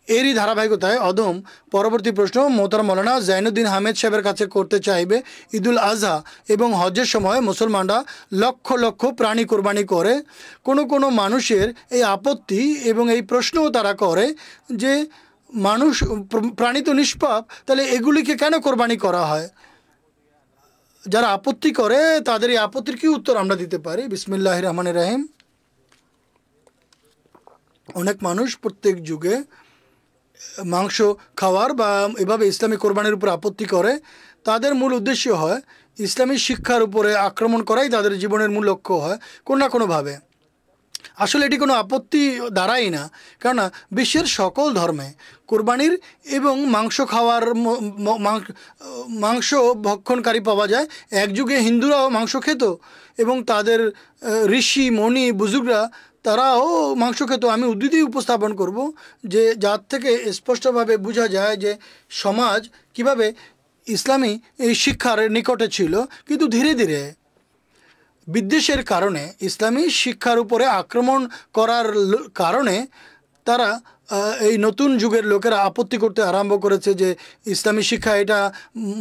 এরই ধারাবাহিকতায় অদম পরবর্তী প্রশ্ন মোহতারাম মাওলানা জাইনুদ্দিন আহমেদ সাহেবের কাছে করতে চাইবে। ঈদুল আজহা এবং হজের সময় মুসলমানরা লক্ষ লক্ষ প্রাণী কোরবানি করে। কোনো মানুষের এই আপত্তি এবং এই প্রশ্নও তারা করে যে মানুষ প্রাণী তো নিষ্পাপ, তাহলে এগুলিকে কেন কোরবানি করা হয়? যারা আপত্তি করে তাদের এই আপত্তির কী উত্তর আমরা দিতে পারি? বিসমিল্লাহির রহমানির রহিম। অনেক মানুষ প্রত্যেক যুগে মাংস খাওয়ার বা এভাবে ইসলামী কোরবানির উপর আপত্তি করে। তাদের মূল উদ্দেশ্য হয় ইসলামী শিক্ষার উপরে আক্রমণ করাই তাদের জীবনের মূল লক্ষ্য হয় কোনো না কোনোভাবে। আসলে এটি কোনো আপত্তি দাঁড়ায় না, কেননা বিশ্বের সকল ধর্মে কোরবানির এবং মাংস খাওয়ার মাংস ভক্ষণকারী পাওয়া যায়। এক যুগে হিন্দুরাও মাংস খেত এবং তাদের ঋষি মণি বুজুর্গরা তারাও মাংস খেত। আমি উদ্ধৃতি উপস্থাপন করব যে যার থেকে স্পষ্টভাবে বোঝা যায় যে সমাজ কিভাবে ইসলামী এই শিক্ষার নিকটে ছিল, কিন্তু ধীরে ধীরে বিদ্বেষের কারণে, ইসলামী শিক্ষার উপরে আক্রমণ করার কারণে তারা এই নতুন যুগের লোকেরা আপত্তি করতে আরম্ভ করেছে যে ইসলামী শিক্ষা এটা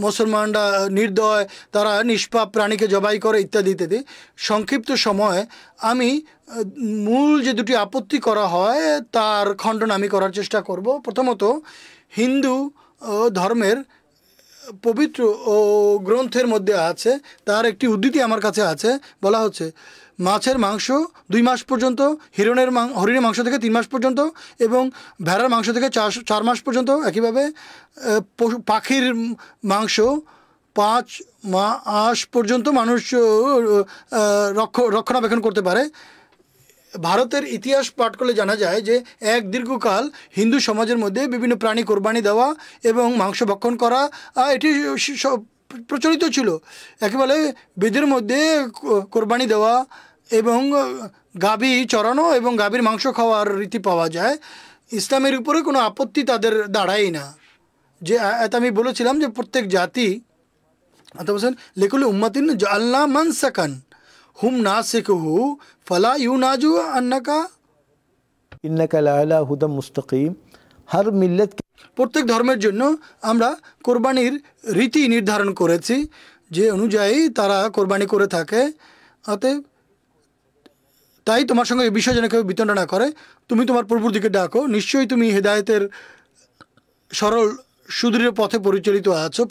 মুসলমানরা নির্দয়, তারা নিষ্পাপ প্রাণীকে জবাই করে ইত্যাদি ইত্যাদি। সংক্ষিপ্ত সময় আমি মূল যে দুটি আপত্তি করা হয় তার খণ্ডন আমি করার চেষ্টা করব। প্রথমত, হিন্দু ধর্মের পবিত্র ও গ্রন্থের মধ্যে আছে, তার একটি উদ্ধৃতি আমার কাছে আছে। বলা হচ্ছে মাছের মাংস 2 মাস পর্যন্ত, হরিণের মাংস থেকে 3 মাস পর্যন্ত, এবং ভেড়ার মাংস থেকে 4 মাস পর্যন্ত। একইভাবে পাখির মাংস 5 মাস পর্যন্ত মানুষ রক্ষণাবেক্ষণ করতে পারে। ভারতের ইতিহাস পাঠ করলে জানা যায় যে এক দীর্ঘকাল হিন্দু সমাজের মধ্যে বিভিন্ন প্রাণী কোরবানি দেওয়া এবং মাংস ভক্ষণ করা এটি প্রচলিত ছিল। একেবারে বেদের মধ্যে কোরবানি দেওয়া এবং গাভী চড়ানো এবং গাভীর মাংস খাওয়ার রীতি পাওয়া যায়। ইসলামের উপরে কোনো আপত্তি তাদের দাঁড়ায় না। যে আমি বলেছিলাম যে প্রত্যেক জাতি বলছেন লেকুল উম্মাতিন জাআলনা মানসাকান হুম নাসিকুহু ফালা ইউনাজু আন্নাকা ইন্নাকা লাআলা হুদাম মুস্তাকিম। হর মিল্লত, প্রত্যেক ধর্মের জন্য আমরা কোরবানির রীতি নির্ধারণ করেছি, যে অনুযায়ী তারা কোরবানি করে থাকে। অতএব তাই তোমার সঙ্গে এই বিষয় যেন কেউ বিতণ্ডা না করে, তুমি তোমার প্রভুর দিকে ডাকো, নিশ্চয়ই তুমি হেদায়েতের সরল সুদৃঢ় পথে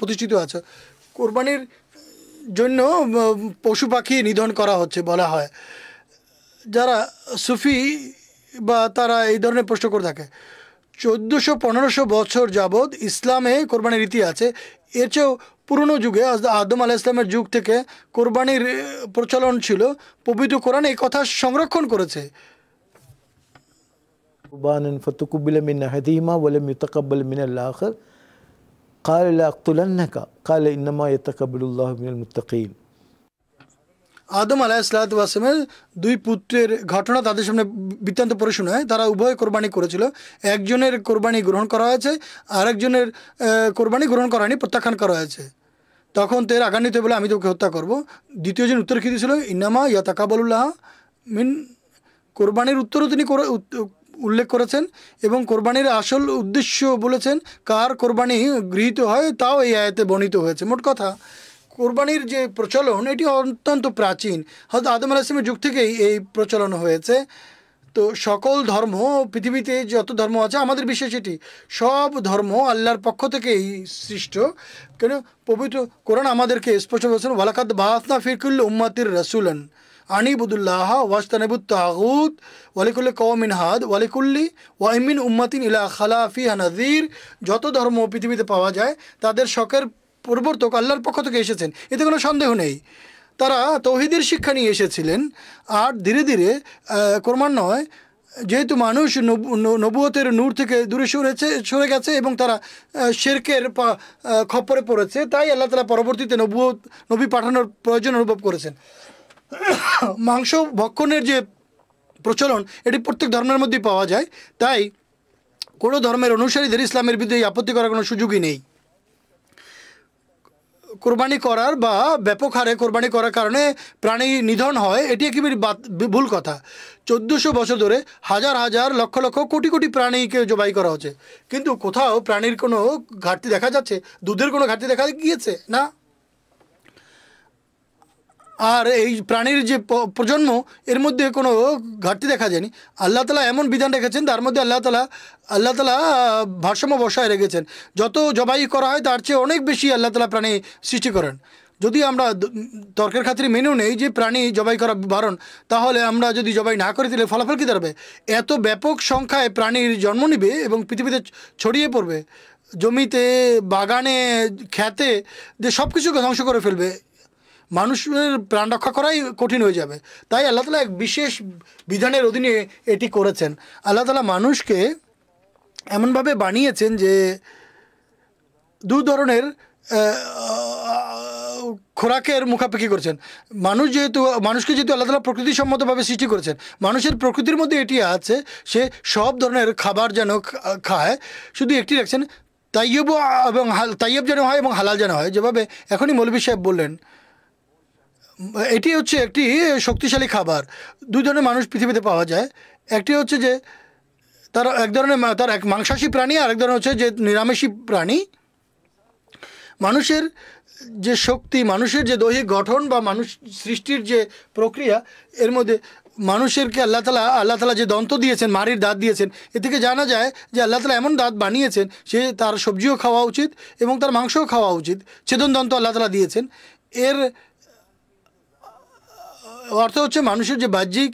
প্রতিষ্ঠিত আছো। কোরবানির জন্য পশু পাখি নিধন করা হচ্ছে বলা হয়। যারা সুফি বা তারা এই ধরনের প্রশ্ন করে থাকে, 1400-1500 বছর যাবৎ ইসলামে কোরবানির রীতি আছে। এর চেয়েও পুরনো যুগে আদম আলাইহিস সালামের যুগ থেকে কোরবানির প্রচলন ছিল। পবিত্র কোরআন এই কথা সংরক্ষণ করেছে। قربانا فتقبل من أحدهما ولم يتقبل من الآخر قال لأقتلنك قال إنما يتقبل الله من المتقين। আদম আলাইহিসসালামের দুই পুত্রের ঘটনা তাদের সামনে বৃত্তান্ত পড়ে শোনায়। তারা উভয় কোরবানি করেছিল। একজনের কোরবানি গ্রহণ করা হয়েছে, আরেকজনের কোরবানি গ্রহণ করা হয়নি, প্রত্যাখ্যান করা হয়েছে। তখন তের রাগান্বিত বলে আমি তোকে হত্যা করব। দ্বিতীয়জন উত্তর কী দিয়েছিল? ইন্নামা ইয়াতাকাব্বালুল্লাহ মিন। কোরবানির উত্তরও তিনি উল্লেখ করেছেন এবং কোরবানির আসল উদ্দেশ্য বলেছেন কার কোরবানি গৃহীত হয় তাও এই আয়াতে বর্ণিত হয়েছে। মোট কথা কোরবানির যে প্রচলন এটি অত্যন্ত প্রাচীন। হয়তো আদম আলাইহিস সালামের যুগ থেকেই এই প্রচলন হয়েছে। তো সকল ধর্ম, পৃথিবীতে যত ধর্ম আছে আমাদের বিশ্বাস এটি সব ধর্ম আল্লাহর পক্ষ থেকেই সৃষ্ট। কেন পবিত্র কোরআন আমাদেরকে স্পষ্ট বলেছেন ওয়ালাকাদ বাআসনা ফি কুল্লি উম্মাতির রাসূলান আনিবুদুল্লাহ ওয়াজতানিবুত তাগুত ওয়ালিকুল্লি কওমিন হাদ ওয়ালিকুল্লি ওয়া মিন উম্মাতিন ইলা খালা ফিহা নাযীর। যত ধর্ম পৃথিবীতে পাওয়া যায় তাদের শখের পরিবর্তক আল্লাহর পক্ষ থেকে এসেছেন, এতে কোনো সন্দেহ নেই। তারা তৌহিদের শিক্ষা নিয়ে এসেছিলেন। আর ধীরে ধীরে ক্রমান্বয়ে যেহেতু মানুষ নবুয়তের নূর থেকে দূরে সরে গেছে এবং তারা শিরকের খপ্পরে পড়েছে, তাই আল্লাহ তাআলা পরবর্তীতে নবী পাঠানোর প্রয়োজন অনুভব করেছেন। মাংস ভক্ষণের যে প্রচলন এটি প্রত্যেক ধর্মের মধ্যেই পাওয়া যায়। তাই কোনো ধর্মের অনুসারীদের ইসলামের বিরুদ্ধে আপত্তি করার কোনো সুযোগই নেই। কোরবানি করার বা ব্যাপক হারে কোরবানি করার কারণে প্রাণী নিধন হয়, এটি একেবারে ভুল কথা। 1400 বছর ধরে হাজার হাজার লক্ষ লক্ষ কোটি কোটি প্রাণীকে জবাই করা হচ্ছে, কিন্তু কোথাও প্রাণীর কোনো ঘাটতি দেখা যাচ্ছে? দুধের কোনো ঘাটতি দেখা গিয়েছে? না। আর এই প্রাণীর যে প্রজন্ম এর মধ্যে কোনো ঘাটতি দেখা যায়নি। আল্লাহ তাআলা এমন বিধান রেখেছেন তার মধ্যে আল্লাহ তাআলা ভারসাম্য বসায় রেখেছেন। যত জবাই করা হয় তার চেয়ে অনেক বেশি আল্লাহ তাআলা প্রাণী সৃষ্টি করেন। যদি আমরা তর্কের খাতিরে মেনেও নেই যে প্রাণী জবাই করা বারণ, তাহলে আমরা যদি জবাই না করি তাহলে ফলাফল কী দাঁড়াবে? এত ব্যাপক সংখ্যায় প্রাণীর জন্ম নিবে এবং পৃথিবীতে ছড়িয়ে পড়বে, জমিতে, বাগানে, খেতে, যে সব কিছুকে ধ্বংস করে ফেলবে। মানুষের প্রাণ রক্ষা করাই কঠিন হয়ে যাবে। তাই আল্লাহ তাআলা এক বিশেষ বিধানের অধীনে এটি করেছেন। আল্লাহ তাআলা মানুষকে এমনভাবে বানিয়েছেন যে দু ধরনের খোরাকের মুখাপেক্ষি করেছেন। মানুষকে যেহেতু আল্লাহ তাআলা প্রকৃতিসম্মতভাবে সৃষ্টি করেছেন, মানুষের প্রকৃতির মধ্যে এটি আছে, সে সব ধরনের খাবার যেন খায়, শুধু একটি রাখছেন তাইয়্যিব এবং তাইয়্যিব যেন হয় এবং হালাল যেন হয়। যেভাবে এখনই মৌলভী সাহেব বললেন, এটি হচ্ছে একটি শক্তিশালী খাবার। দুই ধরনের মানুষ পৃথিবীতে পাওয়া যায়। একটি হচ্ছে যে তার এক মাংসাশী প্রাণী, আর এক ধরনের হচ্ছে যে নিরামিষী প্রাণী। মানুষের যে শক্তি, মানুষের যে দৈহিক গঠন বা মানুষ সৃষ্টির যে প্রক্রিয়া, এর মধ্যে মানুষেরকে আল্লাহ তাআলা যে দন্ত দিয়েছেন, মাড়ির দাঁত দিয়েছেন, এ থেকে জানা যায় যে আল্লাহ তাআলা এমন দাঁত বানিয়েছেন সে তার সবজিও খাওয়া উচিত এবং তার মাংসও খাওয়া উচিত। ছেদন দন্ত আল্লাহ তাআলা দিয়েছেন। এর অর্থ হচ্ছে মানুষের যে বাহ্যিক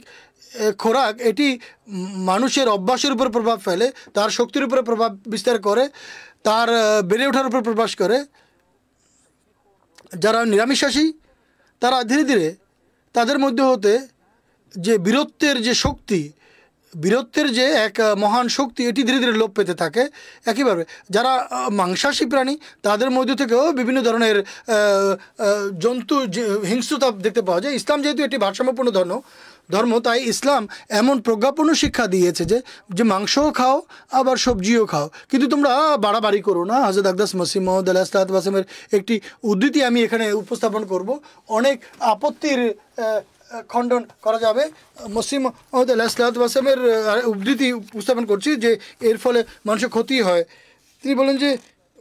খোরাক এটি মানুষের অভ্যাসের উপর প্রভাব ফেলে, তার শক্তির উপরে প্রভাব বিস্তার করে, তার বেড়ে ওঠার উপর প্রভাব করে। যারা নিরামিষাশী তারা ধীরে ধীরে তাদের মধ্যে হতে যে বীরত্বের যে শক্তি, বীরত্বের যে এক মহান শক্তি, এটি ধীরে ধীরে লোপ পেতে থাকে। একইভাবে যারা মাংসাশী প্রাণী তাদের মধ্যে থেকেও বিভিন্ন ধরনের জন্তু হিংস্রতা দেখতে পাওয়া যায়। ইসলাম যেহেতু এটি ভারসাম্যপূর্ণ ধর্ম, তাই ইসলাম এমন প্রজ্ঞাপন্য শিক্ষা দিয়েছে যে মাংসও খাও আবার সবজিও খাও, কিন্তু তোমরা বাড়াবাড়ি করো না। হযরত আকদাস মসিহ মউদ আলাইহিসসালামের একটি উদ্ধৃতি আমি এখানে উপস্থাপন করব। অনেক আপত্তির খণ্ডন করা যাবে। মসিহ মউদ আলাইহিসসালামের উদ্ধৃতি উপস্থাপন করছি যে এর ফলে মানুষের ক্ষতি হয়। তিনি বলেন যে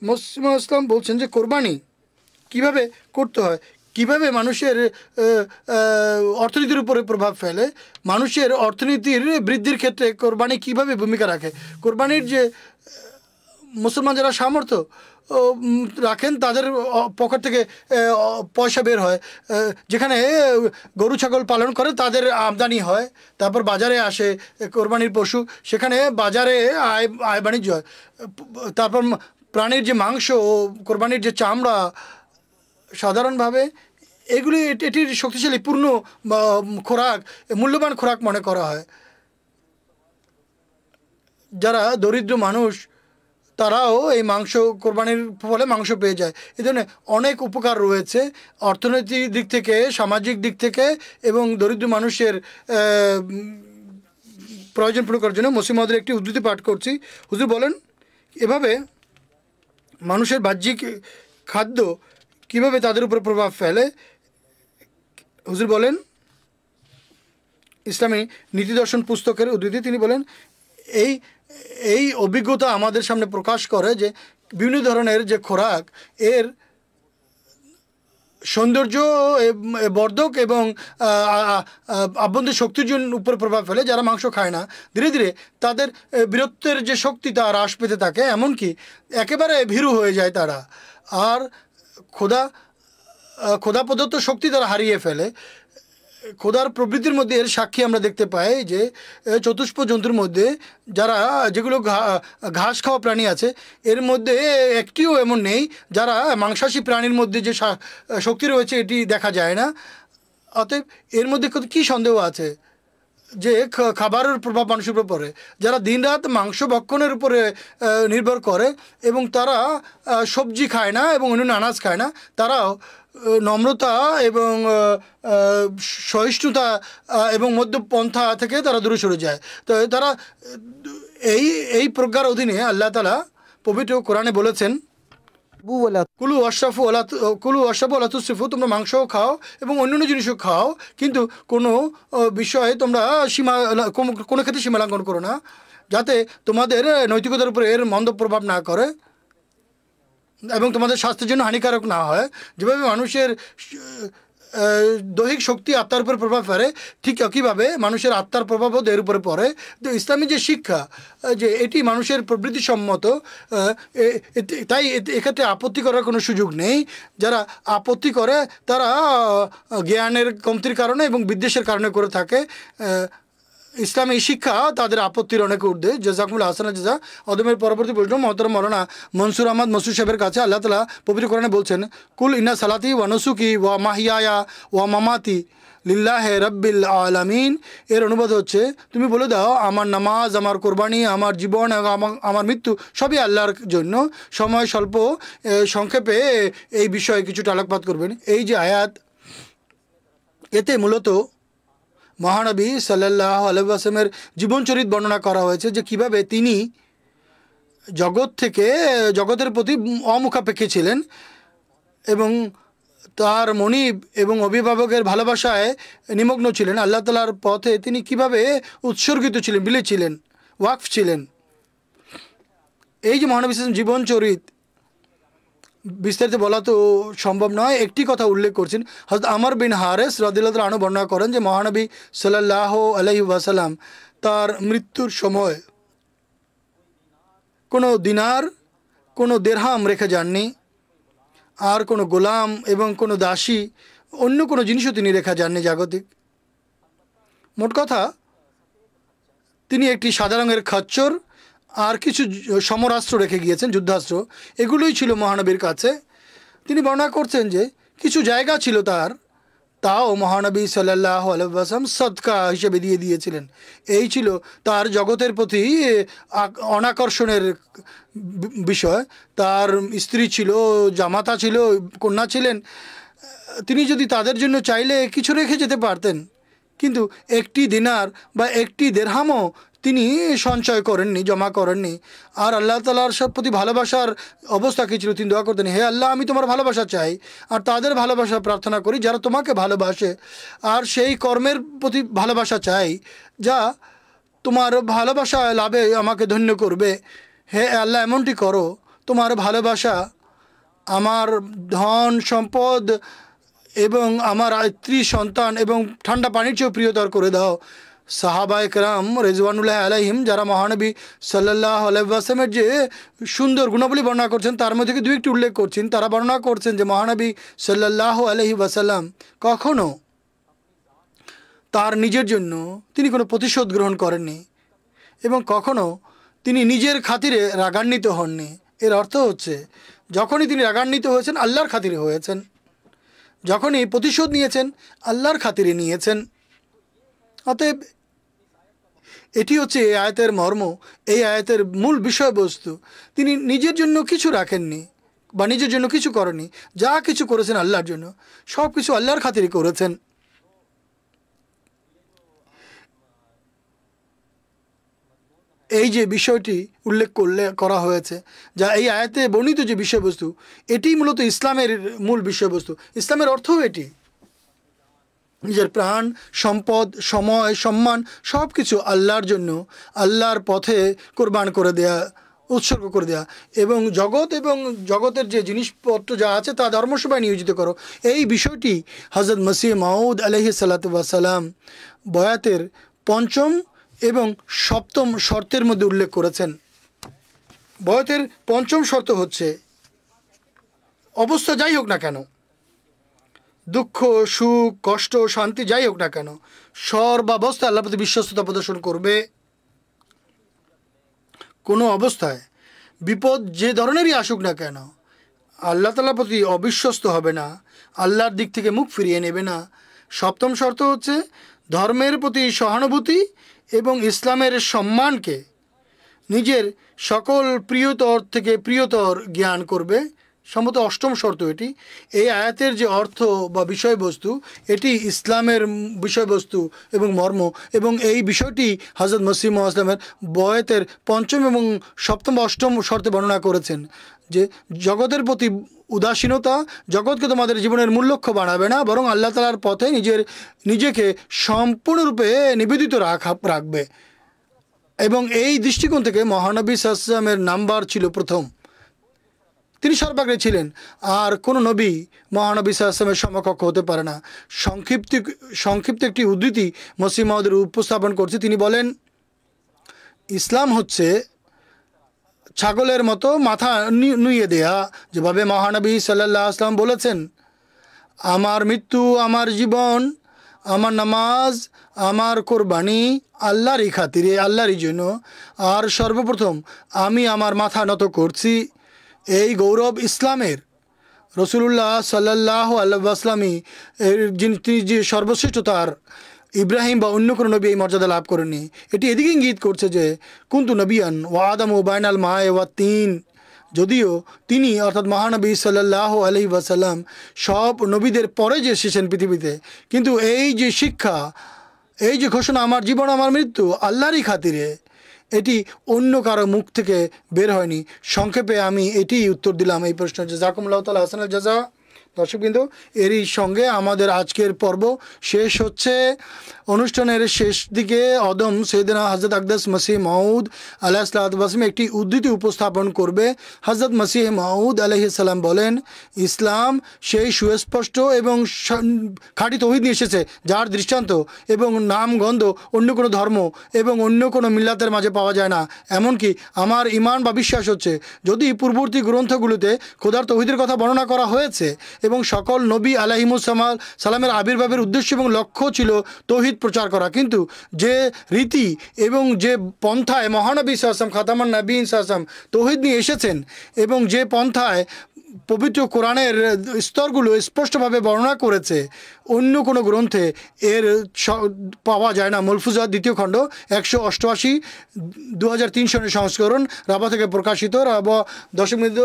মসিহ ইসলাম বলছেন যে কোরবানি কিভাবে করতে হয়, কিভাবে মানুষের অর্থনীতির উপরে প্রভাব ফেলে, মানুষের অর্থনীতির বৃদ্ধির ক্ষেত্রে কোরবানি কিভাবে ভূমিকা রাখে। কোরবানির যে মুসলমান যারা সামর্থ্য রাখেন তাদের পকেট থেকে পয়সা বের হয়, যেখানে গরু ছাগল পালন করে তাদের আমদানি হয়, তারপর বাজারে আসে কোরবানির পশু, সেখানে বাজারে আয় বাণিজ্য হয়। তারপর প্রাণীর যে মাংস, কোরবানির যে চামড়া, সাধারণভাবে এগুলি এটির শক্তিশালী পূর্ণ খোরাক, মূল্যবান খোরাক মনে করা হয়। যারা দরিদ্র মানুষ তারাও এই মাংস, কোরবানির ফলে মাংস পেয়ে যায়। এই ধরনের অনেক উপকার রয়েছে অর্থনৈতিক দিক থেকে, সামাজিক দিক থেকে, এবং দরিদ্র মানুষের প্রয়োজন পূরণ করার জন্য। মসিহ মহোদয়ের একটি উদ্ধৃতি পাঠ করছি। হুজুর বলেন, এভাবে মানুষের বাহ্যিক খাদ্য কিভাবে তাদের উপর প্রভাব ফেলে। হুজুর বলেন, ইসলামী নীতিদর্শন পুস্তকের উদ্ধৃতি, তিনি বলেন, এই অভিজ্ঞতা আমাদের সামনে প্রকাশ করে যে বিভিন্ন ধরনের যে খোরাক এর সৌন্দর্য বর্ধক এবং আভ্যন্তরীণ শক্তির উপর প্রভাব ফেলে। যারা মাংস খায় না, ধীরে ধীরে তাদের বীরত্বের যে শক্তি তা হ্রাস পেতে থাকে, এমনকি একেবারে ভীরু হয়ে যায় তারা, আর খোদা প্রদত্ত শক্তি তারা হারিয়ে ফেলে। খোদার প্রবৃত্তির মধ্যে এর সাক্ষী আমরা দেখতে পাই যে চতুষ্প জন্তুর মধ্যে যেগুলো ঘাস খাওয়া প্রাণী আছে, এর মধ্যে একটিও এমন নেই যারা মাংসাশী প্রাণীর মধ্যে যে শক্তি রয়েছে এটি দেখা যায় না। অতএব এর মধ্যে কী সন্দেহ আছে যে খাবারের প্রভাব মানুষের উপর পড়ে? যারা দিনরাত মাংস ভক্ষণের উপরে নির্ভর করে এবং তারা সবজি খায় না এবং অন্যান্য আনাজ খায় না, তারাও নম্রতা এবং সহিষ্ণুতা এবং মধ্যপন্থা থেকে তারা দূরে সরে যায়। তো তারা এই প্রজ্ঞার অধীনে আল্লাহ তাআলা পবিত্র কোরআনে বলেছেন, কুলু অশরাফু ওলা তুসরিফু, তোমরা মাংসও খাও এবং অন্যান্য জিনিসও খাও, কিন্তু কোনো বিষয়ে তোমরা কোনো ক্ষেত্রে সীমা লঙ্ঘন করো না, যাতে তোমাদের নৈতিকতার উপরে এর মন্দ প্রভাব না করে এবং তোমাদের স্বাস্থ্যের জন্য হানিকারক না হয়। যেভাবে মানুষের দৈহিক শক্তি আত্মার উপর প্রভাব ফেলে, ঠিক একইভাবে মানুষের আত্মার প্রভাবও এর উপরে পড়ে। তো ইসলামী যে শিক্ষা, যে এটি মানুষের প্রবৃত্তিসম্মত, তাই এক্ষেত্রে আপত্তি করার কোনো সুযোগ নেই। যারা আপত্তি করে তারা জ্ঞানের কমতির কারণে এবং বিদ্বেষের কারণে করে থাকে। ইসলামী শিক্ষা তাদের আপত্তির অনেক ঊর্ধ্বে। জাযাকুমুল্লাহ আহসানা জাযা। অদমের পরবর্তী প্রশ্ন মহতরম মৌলানা মনসুর আহমদ মসুদ সাহেবের কাছে। আল্লাহ তাআলা পবিত্র কোরআনে বলছেন, কুল ইন্না সালাতি ওয়া নুসুকি ওয়া মাহিয়ায়া ওয়া মামাতি লিল্লাহি রাব্বিল আলামিন। এর অনুবাদ হচ্ছে, তুমি বলে দাও, আমার নামাজ, আমার কোরবানি, আমার জীবন এবং আমার মৃত্যু সবই আল্লাহর জন্য। সময় স্বল্প, সংক্ষেপে এই বিষয়ে কিছুটা আলোকপাত করবেন। এই যে আয়াত, এতে মূলত মহানবী সাল্লাল্লাহু আলাইহি ওয়াসাল্লামের জীবনচরিত বর্ণনা করা হয়েছে, যে কিভাবে তিনি জগতের প্রতি অমুখাপেক্ষী ছিলেন এবং তার মনিব এবং অভিভাবকের ভালোবাসায় নিমগ্ন ছিলেন। আল্লাহ তাআলার পথে তিনি কিভাবে উৎসর্গিত ছিলেন, বিলে ছিলেন, ওয়াকফ ছিলেন। এই যে মহানবী সাল্লাল্লাহু আলাইহি ওয়াসাল্লাম জীবনচরিত বিস্তারিত বলা তো সম্ভব নয়। একটি কথা উল্লেখ করছেন, হযরত আমর বিন হারেস রাদিয়াল্লাহু আনহু বর্ণনা করেন যে মহানবী সাল্লাল্লাহু আলাইহি ওয়াসাল্লাম তার মৃত্যুর সময় কোনো দিনার, কোনো দিরহাম রেখে যাননি, আর কোনো গোলাম এবং কোনো দাসী, অন্য কোনো জিনিসও তিনি রেখে যাননি জাগতিক। মোট কথা, তিনি একটি সাদা রঙের খচ্চর আর কিছু সমরাস্ত্র রেখে গিয়েছেন, যুদ্ধাস্ত্র। এগুলোই ছিল মহানবীর কাছে। তিনি বর্ণনা করছেন যে কিছু জায়গা ছিল তাও মহানবী সাল্লাল্লাহু আলাইহি ওয়াসাল্লাম সদকা হিসেবে দিয়ে দিয়েছিলেন। এই ছিল তার জগতের প্রতি অনাকর্ষণের বিষয়। তার স্ত্রী ছিল, জামাতা ছিল, কন্যা ছিলেন। তিনি যদি তাদের জন্য চাইলে কিছু রেখে যেতে পারতেন, কিন্তু একটি দিনার বা একটি দিরহামও তিনি সঞ্চয় করেননি, জমা করেননি। আর আল্লাহ তাআলার প্রতি ভালোবাসার অবস্থা কী ছিল? তিনি দোয়া করতেন, হে আল্লাহ, আমি তোমার ভালোবাসা চাই আর তাদের ভালোবাসা প্রার্থনা করি যারা তোমাকে ভালোবাসে, আর সেই কর্মের প্রতি ভালোবাসা চাই যা তোমার ভালোবাসা লাভে আমাকে ধন্য করবে। হে আল্লাহ, এমনটি করো, তোমার ভালোবাসা আমার ধন সম্পদ এবং আমার স্ত্রী সন্তান এবং ঠান্ডা পানির চেয়েও প্রিয়তর করে দাও। সাহাবায়ে কেরাম রিজওয়ানুল্লাহি আলাইহিম যারা মহানবী সাল্লাল্লাহু আলাইহি ওয়াসাল্লামের যে সুন্দর গুণাবলী বর্ণনা করছেন তার মধ্যে থেকে দুই একটি উল্লেখ করছেন। তারা বর্ণনা করছেন যে মহানবী সাল্লাল্লাহু আলাইহি ওয়াসাল্লাম কখনো তার নিজের জন্য তিনি কোনো প্রতিশোধ গ্রহণ করেননি এবং কখনো তিনি নিজের খাতিরে রাগান্বিত হননি। এর অর্থ হচ্ছে যখনই তিনি রাগান্বিত হয়েছেন আল্লাহর খাতিরে হয়েছেন, যখনই প্রতিশোধ নিয়েছেন আল্লাহর খাতিরে নিয়েছেন। অতএব এটি হচ্ছে এই আয়াতের মর্ম, এই আয়াতের মূল বিষয়বস্তু। তিনি নিজের জন্য কিছু রাখেননি বা নিজের জন্য কিছু করেননি, যা কিছু করেছেন আল্লাহর জন্য, সব কিছু আল্লাহর খাতিরে করেছেন। এই যে বিষয়টি উল্লেখ করা হয়েছে, যা এই আয়াতে বর্ণিত যে বিষয়বস্তু, এটি মূলত ইসলামের মূল বিষয়বস্তু। ইসলামের অর্থও এটি, নিজের প্রাণ, সম্পদ, সময়, সম্মান সব কিছু আল্লাহর জন্য, আল্লাহর পথে কোরবান করে দেয়া, উৎসর্গ করে দেয়া, এবং জগতের যে জিনিসপত্র যা আছে তা ধর্মসভায় নিয়োজিত করো। এই বিষয়টি হযরত মসিহ মাউদ আলাইহিস সালাতু ওয়াস সালাম বয়াতের ৫ম এবং ৭ম শর্তের মধ্যে উল্লেখ করেছেন। বয়াতের ৫ম শর্ত হচ্ছে, অবস্থা যাই হোক না কেন, দুঃখ, সুখ, কষ্ট, শান্তি যাই হোক না কেন, সর্বাবস্থায় আল্লাহর প্রতি বিশ্বস্ততা প্রদর্শন করবে। কোনো অবস্থায় বিপদ যে ধরনেরই আসুক না কেন আল্লাহ তাআলার প্রতি অবিশ্বস্ত হবে না, আল্লাহর দিক থেকে মুখ ফিরিয়ে নেবে না। ৭ম শর্ত হচ্ছে ধর্মের প্রতি সহানুভূতি এবং ইসলামের সম্মানকে নিজের সকল প্রিয়তর থেকে প্রিয়তর জ্ঞান করবে। সম্ভবত ৮ম শর্ত এটি। এই আয়াতের যে অর্থ বা বিষয়বস্তু, এটি ইসলামের বিষয়বস্তু এবং মর্ম, এবং এই বিষয়টি হযরত মসিহ মাউদ ইসলামের বয়াতের ৫ম এবং ৭ম ৮ম শর্তে বর্ণনা করেছেন যে জগতের প্রতি উদাসীনতা জগৎকে তোমাদের জীবনের মূল লক্ষ্য বানাবে না, বরং আল্লাহ তাআলার পথে নিজেকে সম্পূর্ণরূপে নিবেদিত রাখবে। এবং এই দৃষ্টিকোণ থেকে মহানবী সাল্লাল্লাহু আলাইহি ওয়াসাল্লামের নাম্বার ছিল প্রথম, তিনি সর্বাগ্রে ছিলেন। আর কোনো নবী মহানবী সাল্লাল্লাহু আলাইহি ওয়াসাল্লামের সমকক্ষ হতে পারে না। সংক্ষিপ্ত একটি উদ্ধৃতি মসিহ মাউদের উপস্থাপন করছে। তিনি বলেন, ইসলাম হচ্ছে ছাগলের মতো মাথা নুইয়ে দেয়া। যেভাবে মহানবী সাল্লাল্লাহু আলাইহি ওয়াসাল্লাম বলেছেন, আমার মৃত্যু, আমার জীবন, আমার নামাজ, আমার কোরবানি আল্লাহরই খাতিরে, আল্লাহরই জন্য। আর সর্বপ্রথম আমি আমার মাথা নত করছি। এই গৌরব ইসলামের। রাসূলুল্লাহ সাল্লাল্লাহু আলাইহি ওয়াসাল্লামই তিনি যে সর্বশ্রেষ্ঠ, তার ইব্রাহিম বা অন্য কোনো নবী এই মর্যাদা লাভ করেননি। এটি এদিকে ইঙ্গিত করছে যে কুনতু নবিয়ান ওয়া আদামু বাইনাল মায়ে ওয়া তিন, যদিও তিনি অর্থাৎ মহানবী সাল্লাল্লাহু আলাইহি ওয়াসাল্লাম সব নবীদের পরে যে এসেছেন পৃথিবীতে, কিন্তু এই যে শিক্ষা, এই যে ঘোষণা, আমার জীবন আমার মৃত্যু আল্লাহরই খাতিরে, এটি অন্য কারো মুখ থেকে বের হয়নি। সংক্ষেপে আমি এটি উত্তর দিলাম এই প্রশ্ন। জাযাকুমুল্লাহু তাআলা হাসানাল জাযা। দর্শকবৃন্দ, এরই সঙ্গে আমাদের আজকের পর্ব শেষ হচ্ছে। অনুষ্ঠানের শেষ দিকে অদম সৈয়দনা হযরত আকদাস মসিহ মাউদ আলাইহিস সালাতু ওয়াস সালাম একটি উদ্ধৃতি উপস্থাপন করবে। হযরত মসিহ মাউদ আলাইহিস সালাম বলেন, ইসলাম সেই সুস্পষ্ট এবং খাঁটি তৌহিদ নিয়ে এসেছে যার দৃষ্টান্ত এবং নামগন্ধ অন্য কোনো ধর্ম এবং অন্য কোনো মিল্লাতের মাঝে পাওয়া যায় না। এমনকি আমার ঈমান বা বিশ্বাস হচ্ছে, যদি পূর্ববর্তী গ্রন্থগুলোতে খোদার তৌহিদের কথা বর্ণনা করা হয়েছে এবং সকল নবী আলাইহিমুস সালামের আবির্ভাবের উদ্দেশ্য এবং লক্ষ্য ছিল তৌহিদ প্রচার করা, কিন্তু যে রীতি এবং যে পন্থায় মহানবী সাল্লাল্লাহু আলাইহি ওয়াসাল্লাম খাতামান নবীয়িন সাল্লাল্লাহু আলাইহি ওয়াসাল্লাম তৌহিদ নিয়ে এসেছেন এবং যে পন্থায় পবিত্র কোরআনের স্তরগুলো স্পষ্টভাবে বর্ণনা করেছে, অন্য কোনো গ্রন্থে এর পাওয়া যায় না। মলফুজাত 2য় খণ্ড 188 2003 সনের সংস্করণ, রাবা থেকে প্রকাশিত। রাবা। দর্শকবৃন্দ,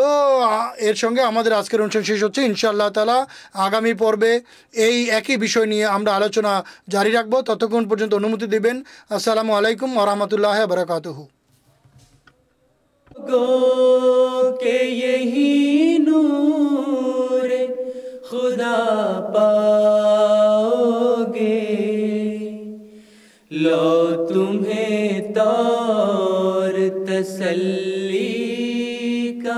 এর সঙ্গে আমাদের আজকের অনুষ্ঠান শেষ হচ্ছে। ইনশাআল্লাহ তাআলা আগামী পর্বে এই একই বিষয় নিয়ে আমরা আলোচনা জারি রাখবো। ততক্ষণ পর্যন্ত অনুমতি দেবেন। আসসালামু আলাইকুম ওয়া রাহমাতুল্লাহি ওয়া বারাকাতুহু। के यही नूर खुदा पाओगे, लो तुम्हें तौर तसल्ली का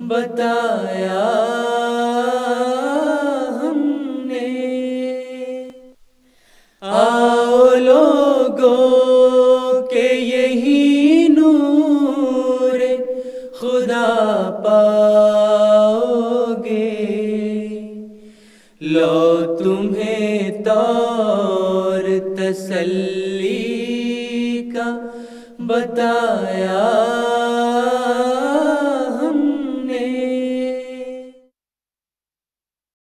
बताया हमने। आओ लोग मांगो के यही नूर खुदा पाओगे। लो तुम्हें तौर तसल्ली का बताया